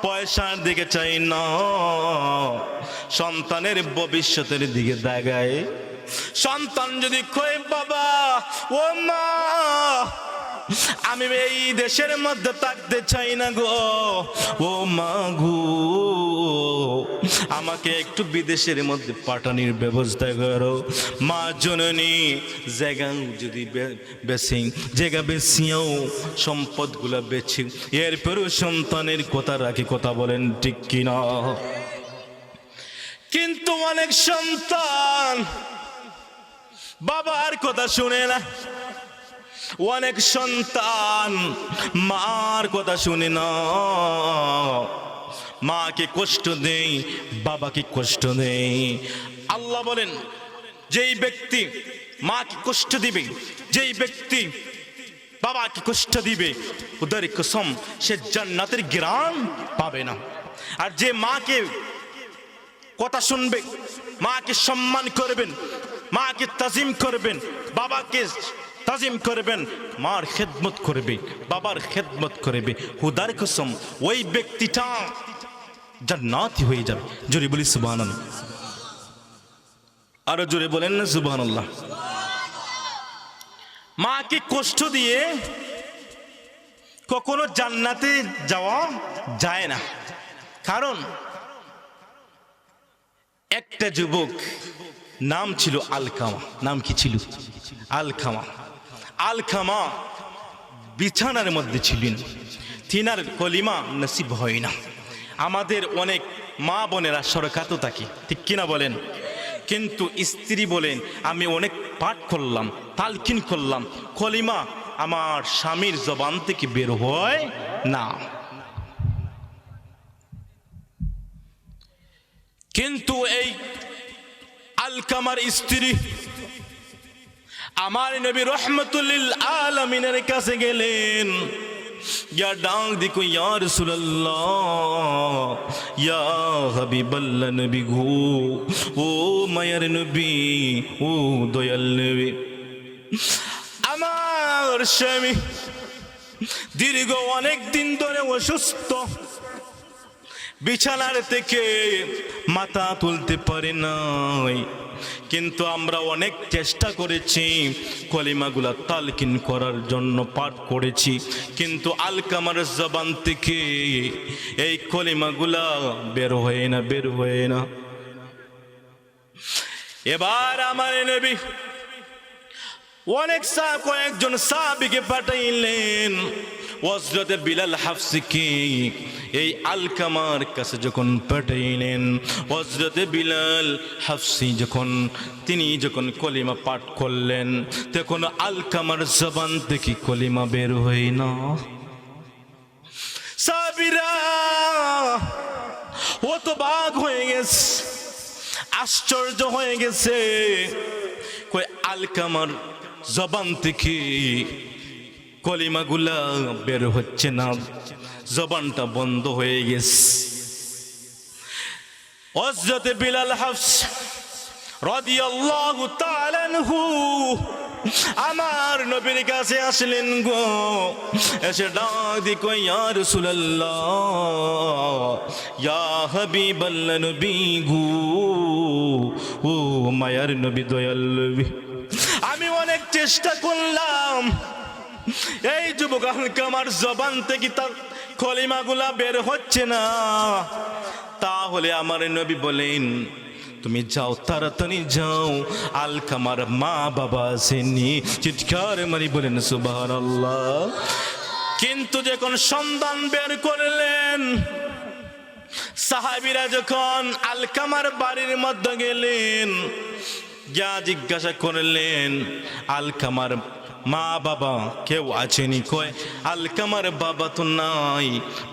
পয়সার দিকে চাই না, সন্তানের ভবিষ্যতের দিকে দেখায়। সন্তান যদি কয় বাবা ও মা আমি এই দেশের মধ্যে থাকতে চাই না গো, ও মা গো আমাকে একটু বিদেশের মধ্যে পাঠানোর ব্যবস্থা করো। মা জননী জায়গা যদি জায়গা বেশিও সম্পদগুলা বেছে এরপরও সন্তানের কথা রাখি, কথা বলেন ঠিক কিনা? কিন্তু অনেক সন্তান বাবার কথা শুনে না, অনেক সন্তান মার কথা শুনে না, মাকে কষ্ট দেই, বাবাকে কষ্ট দেই। আল্লাহ বলেন যেই ব্যক্তি মাকে কষ্ট দিবে, যেই ব্যক্তি বাবাকে কষ্ট দিবে, ওদের কসম সে জান্নাতের ঘ্রাণ পাবে না। আর যে মাকে কথা শুনবে, মাকে সম্মান করবেন, মাকে তাজিম করবেন, বাবাকে তাজিম করবেন, মার খেদমত করবে, বাবার খেদমত করবে, খুদার কসম ওই ব্যক্তিটা জান্নাতি হয়ে যাবে। জোরে বলি সুবহানাল্লাহ, আরো জোরে বলেন না সুবহানাল্লাহ। মাকে কষ্ট দিয়ে কখনো জান্নাতে যাওয়া যায় না। কারণ একটা যুবক নাম ছিল আলকামা, নাম কি ছিল? আলকামা। আলকামা বিছানার মধ্যে ছিলেন, তিনার কলিমা নসিব হয় না। আমাদের অনেক মা বোনেরা সরকাত থাকি, ঠিক কিনা বলেন? কিন্তু স্ত্রী বলেন আমি অনেক পাঠ করলাম, তালকিন করলাম, কলিমা আমার স্বামীর জবান থেকে বের হয় না। কিন্তু এই আলকামার স্ত্রী আমার নবী রাহমাতুল লিল আলামিনের কাছে গেলেন, ইয়া ডাক দিকো ইয়া রাসূলুল্লাহ, ইয়া হাবিবাল্লাহ নবী গো, ও মায়ার নবী, ও দয়াল নবী, আমার স্বামী দীর্ঘ অনেক দিন ধরে অসুস্থ, বিছানার থেকে মাথা তুলতে পারে নাই, কিন্তু আমরা অনেক চেষ্টা করেছি কলিমাগুলা তালকিন করার জন্য, পাঠ করেছি, কিন্তু আলকামার জবান থেকে এই কলিমাগুলা বের হয় না, বের হয় না। এবার আমার নবী কয়েকজন সাহাবীকে পাঠাইলেন, হযরতে বিলাল হাফসিকে এই আলকামার কাছে যখন পাঠাইলেন, হযরতে বিলাল হাফসি তিনি যখন কলিমা পাঠ করলেন, তখন আলকামার জবান থেকে কলিমা বের হয় না। সাহাবীরা হতবাক হয়ে গেছে, আশ্চর্য হয়ে গেছে, কই আলকামার জবান থেকে কলিমাগুলা বের হচ্ছে না, জবানটা বন্ধ হয়ে গেছে। হযরত বিলাল হাফস রাদিয়াল্লাহু তাআলা আনহু আমার নবীর কাছে আসলেন গো, এসে ডাক দি কই ইয়া রাসূলুল্লাহ, ইয়া হাবিবাল্লাহ নবী গো, ও মায়ার নবী, দয়াল নবী, আমি অনেক চেষ্টা করলাম এই যুবক আলকামার জবান থেকে তার কলিমাগুলা বের হচ্ছে না। তাহলে আমার নবী বলেন তুমি যাও, তাড়াতাড়ি যাও, আলকামার মা বাবা আসেনি। চিৎকার মারি বলেন সুবহানাল্লাহ। কিন্তু যখন সন্ধান বের করলেন, সাহাবীরা যখন আলকামার বাড়ির মধ্যে গেলেন, যা জিজ্ঞাসা করলেন আলকামার মা বাবা কেউ আছেনি? কয় আলকামার বাবা তো নাই,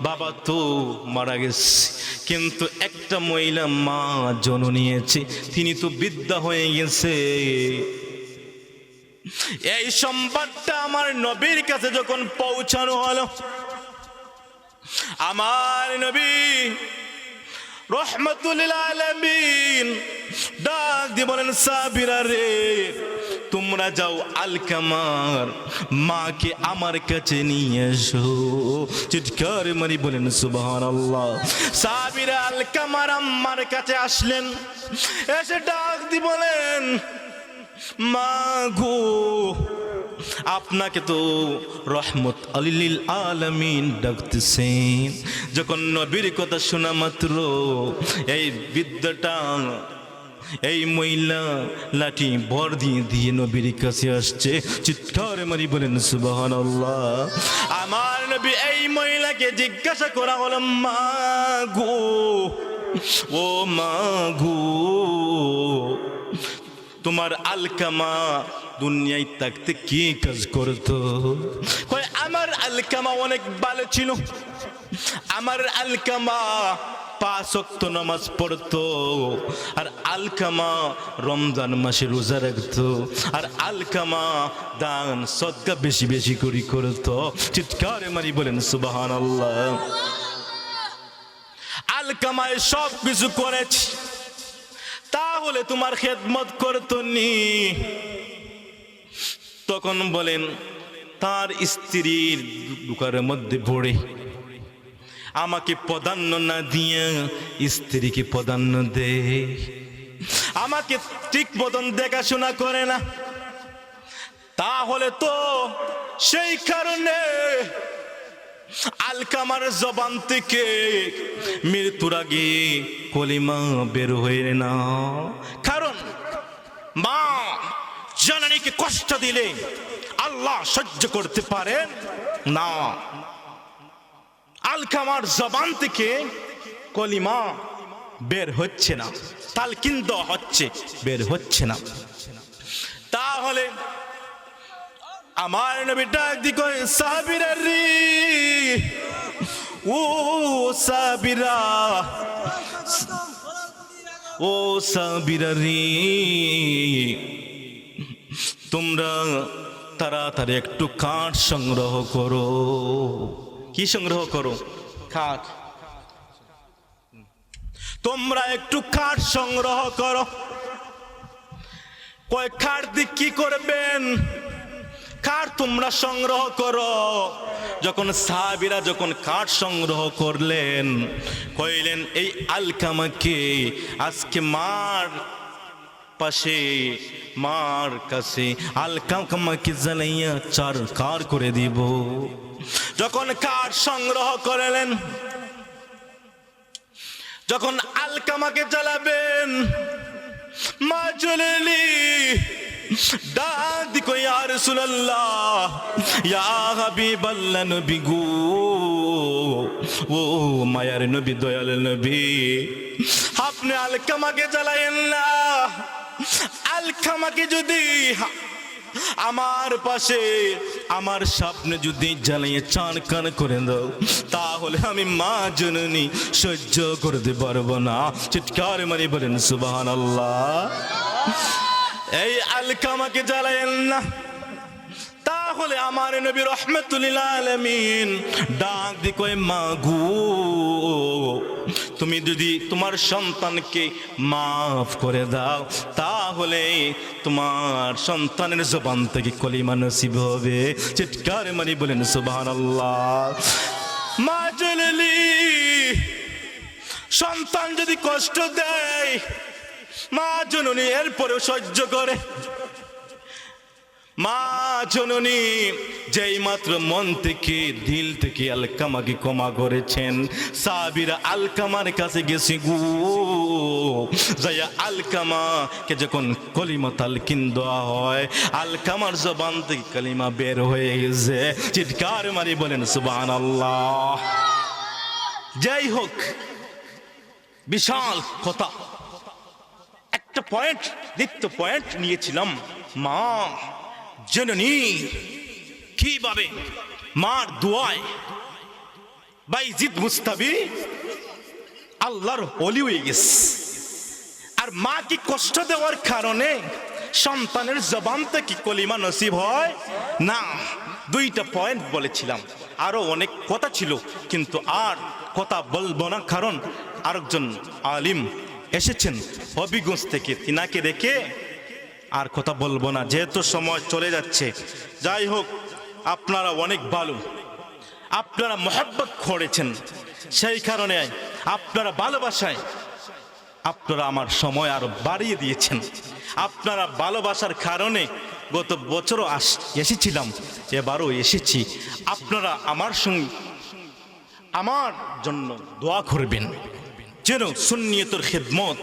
বাবা তো মারা গেছে, কিন্তু একটা মহিলা মা জন্ম নিয়েছে, তিনি তো বৃদ্ধা হয়ে গেছে। এই সংবাদটা আমার নবীর কাছে যখন পৌঁছানো হলো, আমার নবী রাহমাতুল লিল আলামিন ডাক দিয়ে বলেন সাহাবীরা রে, তোমরা যাও আলকামার মাকে আমার কাছে নিয়ে এসো। চিৎকার মারি বলেন সুবহানাল্লাহ। সাহাবীরা আলকামার আম্মার কাছে আসলেন, এসে ডাক দিয়ে বলেন মা গো, আপনাকে তো রহমত লিল আলামিন ডাকতেছেন। যখন নবীর কথা শোনা মাত্র এই বৃদ্ধটা, এই মহিলা লাঠি ভর দিয়ে দিয়ে নবীর কাছে আসছে। চিৎকার মারি বলেন সুবহানাল্লাহ। আমার নবী এই মহিলাকে জিজ্ঞাসা করা হলো মা গো, ও মা গো, তোমার আলকামা দুনিয়ায় থাকতে কি কাজ করতো? কয় আমার আলকামা অনেক ভালো ছিল, আমার আলকামা 5 ওয়াক্ত নামাজ পড়তো, আর আলকামা রমজান মাসে রোজা রাখতো, আর আলকামা দান সদকা বেশি বেশি করে করতো। চিৎকারে মারি বলেন সুবহানাল্লাহ। আলকামায় সব কিছু করেছি, তাহলে তোমার খেদমত করতো নি? তখন বলেন তার স্ত্রীর বুকের মধ্যে পড়ে আমাকে প্রাধান্য না দিয়ে স্ত্রীকে প্রাধান্য দে, আমাকে ঠিক মতন দেখাশোনা করে না, তাহলে তো সেই কারণে আলকামার জবান থেকে মৃত্যুর আগে কলিমা বের হয়ে না। কারণ মা জননীকে কষ্ট দিলে আল্লাহ সহ্য করতে পারেন না। আলকামার জবান থেকে কলিমা বের হচ্ছে না, তালকিন দেওয়া হচ্ছে, বের হচ্ছে না। তাহলে আমার নবী ডাক দি কয় সাহাবীরা রে, ও সাহাবীরা, ও সাহাবীরা রে, তোমরা তাড়াতাড়ি একটু কাঠ সংগ্রহ করো। কি সংগ্রহ করো? কাঠ। তোমরা একটু কাঠ সংগ্রহ করো। কয় কাঠ দিয়ে কি করবেন? কাঠ তোমরা সংগ্রহ করো। যখন সাহাবীরা যখন কাঠ সংগ্রহ করলেন, কইলেন এই আলকামাকে আজকে মার পাশে, মার কাছে আলকামাকে জ্বালাইয়া চারকার করে দিব। যখন কাঠ সংগ্রহ করলেন, যখন আলকামাকে জ্বালাবেন, মা চলেলি ডাক দি কই ইয়া রাসূলুল্লাহ, ইয়া হাবিবাল্লাহ, নবী গো, ও মায়ার নবী, দয়াল নবী, আপনি আলকামাকে জ্বালায়েন না। আলকামাকে যদি আমার পাশে, আমার সামনে যদি জ্বালিয়ে চারকান করে দাও, তাহলে আমি মা জননী সহ্য করতে পারবো না। চিৎকার মারি বলেন সুবহানাল্লাহ। এই আলকামাকে জ্বালায়েন না। তাহলে আমার নবী রাহমাতুল লিল আলামিন ডাক দি কয় মা গো, তুমি যদি তোমার সন্তানকে মাফ করে দাও, তাহলে তোমার সন্তানের জবান থেকে কলিমা নসিব হবে। চিৎকার মারি বলেন সুবহানাল্লাহ। মা জননী সন্তান যদি কষ্ট দেয়, মা জননী এরপরেও সহ্য করে। মা জননী যেই মাত্র মন থেকে, দিল থেকে আলকামাকে ক্ষমা করেছেন, সাহাবীরা আলকামার কাছে গেছে গো, যাইয়া আলকামাকে যখন কলিমা তালকিন দেওয়া হয়, আলকামার জবান থেকে কালিমা বের হয়ে গেছে। চিৎকার মারি বলেন সুবহানাল্লাহ। যাই হোক, বিশাল কথা, একটা পয়েন্ট, দ্বিতীয় পয়েন্ট নিয়েছিলাম, মা জননী কিভাবে মার দোয়ায় বাইজিদ মুস্তাবি আল্লাহর ওলি হয়ে গেছে। আর মা কি কষ্ট দেওয়ার কারণে সন্তানের জবান থেকে কলিমা নসিব হয় না। দুইটা পয়েন্ট বলেছিলাম, আরো অনেক কথা ছিল, কিন্তু আর কথা বলবো না, কারণ আরেকজন আলিম এসেছেন হবিগঞ্জ থেকে, তিনাকে রেখে আর কথা বলবো না, যেহেতু সময় চলে যাচ্ছে। যাই হোক, আপনারা অনেক ভালো, আপনারা মহব্বত করেছেন, সেই কারণে আপনারা ভালোবাসায় আপনারা আমার সময় আরো বাড়িয়ে দিয়েছেন। আপনারা ভালোবাসার কারণে গত বছরও এসেছিলাম, এবারও এসেছি। আপনারা আমার সঙ্গে আমার জন্য দোয়া করবেন, যেন সুন্নিয়তের খেদমত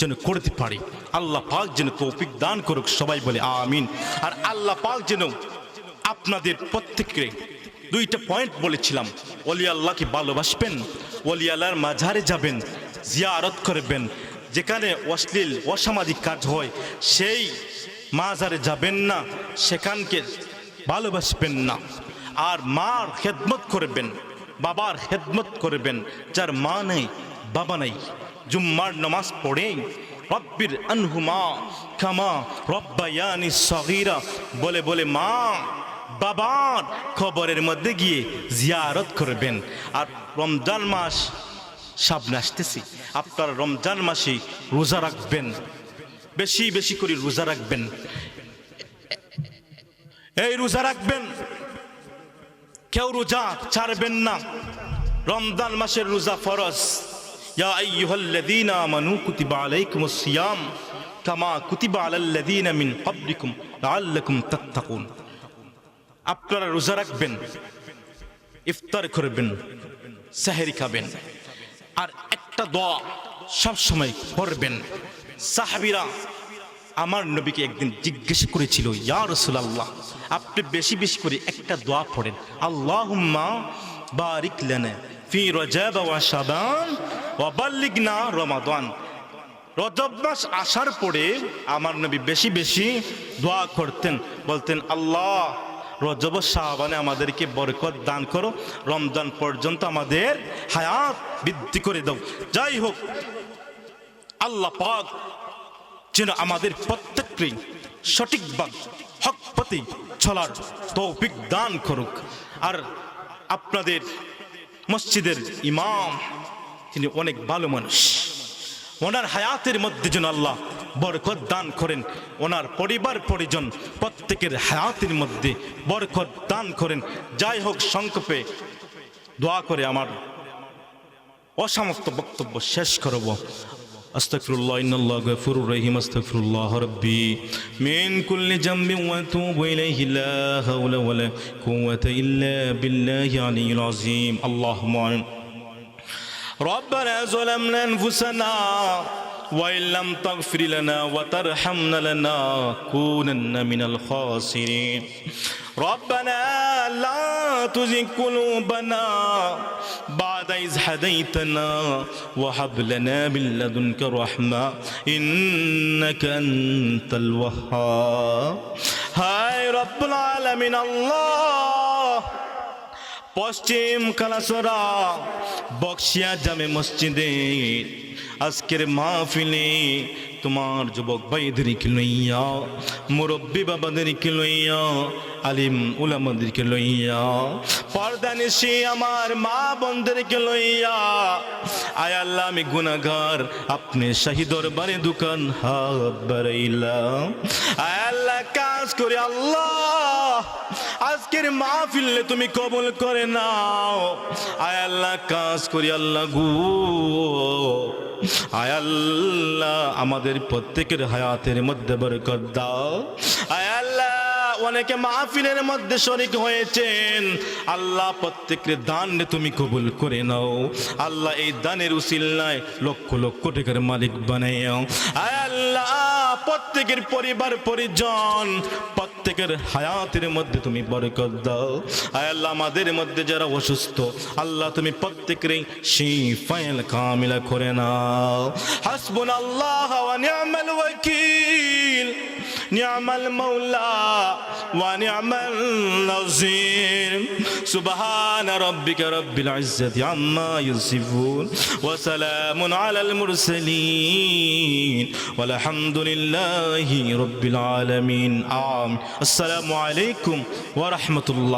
যেন করতে পারি। আল্লাহ পাক যেন তৌফিক দান করুক, সবাই বলে আমিন। আর আল্লাহ পাক যেন আপনাদের প্রত্যেককে, দুইটা পয়েন্ট বলেছিলাম, ওলি আল্লাহকে ভালোবাসবেন, ওলি আল্লাহর মাজারে যাবেন, জিয়ারত করবেন, যেখানে অশ্লীল অসামাজিক কাজ হয় সেই মাজারে যাবেন না, সেখানকে ভালোবাসবেন না। আর মার খেদমত করবেন, বাবার খেদমত করবেন, যার মা নেই বাবা নেই, জুম্মার নামাজ পড়ে রব্বির আনহুমা কামা রব্বায়ানি সগীরা বলে বলে মা বাবার কবরের মধ্যে গিয়ে জিয়ারত করবেন। আর রমজান মাস সামনে আসতেছি, আপনারা রমজান মাসে রোজা রাখবেন, বেশি বেশি করে রোজা রাখবেন। এই রোজা রাখবেন, কেউ রোজা ছাড়বেন না। রমজান মাসের রোজা ফরজ। ইয়া আইয়ুহাল্লাযীনা আমানু কুতিবা আলাইকুমুস সিয়াম কামা কুতিবা আলাল্লাযীনা মিন ক্বাবলিকুম লাআল্লাকুম তাত্তাকুন। আপনারা রোজা রাখবেন, ইফতার করবেন, সেহরি খাবেন, আর একটা দোয়া সব সময় পড়বেন। সাহাবীরা আমার নবীকে একদিন জিজ্ঞেস করেছিল, ইয়া রাসূলুল্লাহ, আপনি বেশি বেশি করে একটা দোয়া পড়েন, আল্লাহুম্মা বারিক লানা ফি রজব ওয়া শাবান ওয়া বাল্লিগনা রমাদান। রজব মাস আসার পরে আমার নবী বেশি বেশি দোয়া করতেন, বলতেন আল্লাহ রজব শাবানে আমাদেরকে বরকত দান করো, রমজান পর্যন্ত আমাদের হায়াত বৃদ্ধি করে দাও। যাই হোক, আল্লাহ পাক যেন আমাদের প্রত্যেককে সঠিকভাবে হক পথে চলার তৌফিক দান করুক। আর আপনাদের মসজিদের ইমাম তিনি অনেক ভালো মানুষ, ওনার হায়াতের মধ্যে যেন আল্লাহ বরকত দান করেন, ওনার পরিবার পরিজন প্রত্যেকের হায়াতের মধ্যে বরকত দান করেন। যাই হোক, সংক্ষেপে দোয়া করে আমার অসমাপ্ত বক্তব্য শেষ করব। আস্তাগফিরুল্লাহ ইন্নাল্লাহ গফুরুর রহিম। আস্তাগফিরুল্লাহ রাব্বি মিন কুল্লি জামবিন ওয়া আতুবু ইলাইহি লা হাওলা ওয়ালা কুওয়াতা ইল্লা বিল্লাহি আলিয়্যিল আযীম। আল্লাহুম্মা ربنا ظلمنا أنفسنا وإن لم تغفر لنا وترحمنا لنكونن من الخاسرين. ربنا لا تزغ قلوبنا بعد إذ هديتنا وهب لنا من لدنك رحمة إنك أنت الوهاب. هاي رب العالمين الله পশ্চিম কালাসরা বক্সিয়া জামে মসজিদে আজকের মাহফিলে তোমার যুবক ভাইদেরকে লইয়া, মুরব্বী বাবাদেরকে লইয়া, আলিম উলামাদেরকে লইয়া, পর্দানিশি আমার মা বোনদেরকে লইয়া, আয় আল্লাহ আমি গুনাহগার, আপনি শাহী দরবারে দোকান হাত বাড়াইলাম। আয় আল্লাহ কাজ করে আল্লাহ আজকের মাহফিলে তুমি কবুল করে নাও। আয় আল্লাহ কাজ করি আল্লাহ গো, আয় আল্লাহ আমাদের প্রত্যেকের হায়াতের মধ্যে বরকত দাও। আয় আল্লাহ অনেকে মাহফিলের মধ্যে শরীক হয়েছেন, আল্লাহ প্রত্যেকের দান তুমি কবুল করে নাও। আল্লাহ এই দানের উসিলায় লক্ষ লক্ষ টাকার মালিক বানাইও। আয় আল্লাহ প্রত্যেকের পরিবার পরিজন প্রত্যেকের হায়াতের মধ্যে তুমি বরকত দাও। আয় আল্লাহ আমাদের মধ্যে যারা অসুস্থ আল্লাহ তুমি প্রত্যেকের শিফায়ে কামিলা করে নাও। হাসবুনাল্লাহ ওয়া নি'মাল ওয়াকিল, নি'মাল মাওলা ওয়া নি'মাল নাসির। সুবহান রাব্বিকা রাব্বিল ইজ্জাতি আম্মা ইয়াসিফুন ওয়া সালামুন আলাল মুরসালিন ওয়ালহামদুলিল্লাহি রাব্বিল আলামিন। আসসালামু আলাইকুম ওয়া রাহমাতুল্লাহ।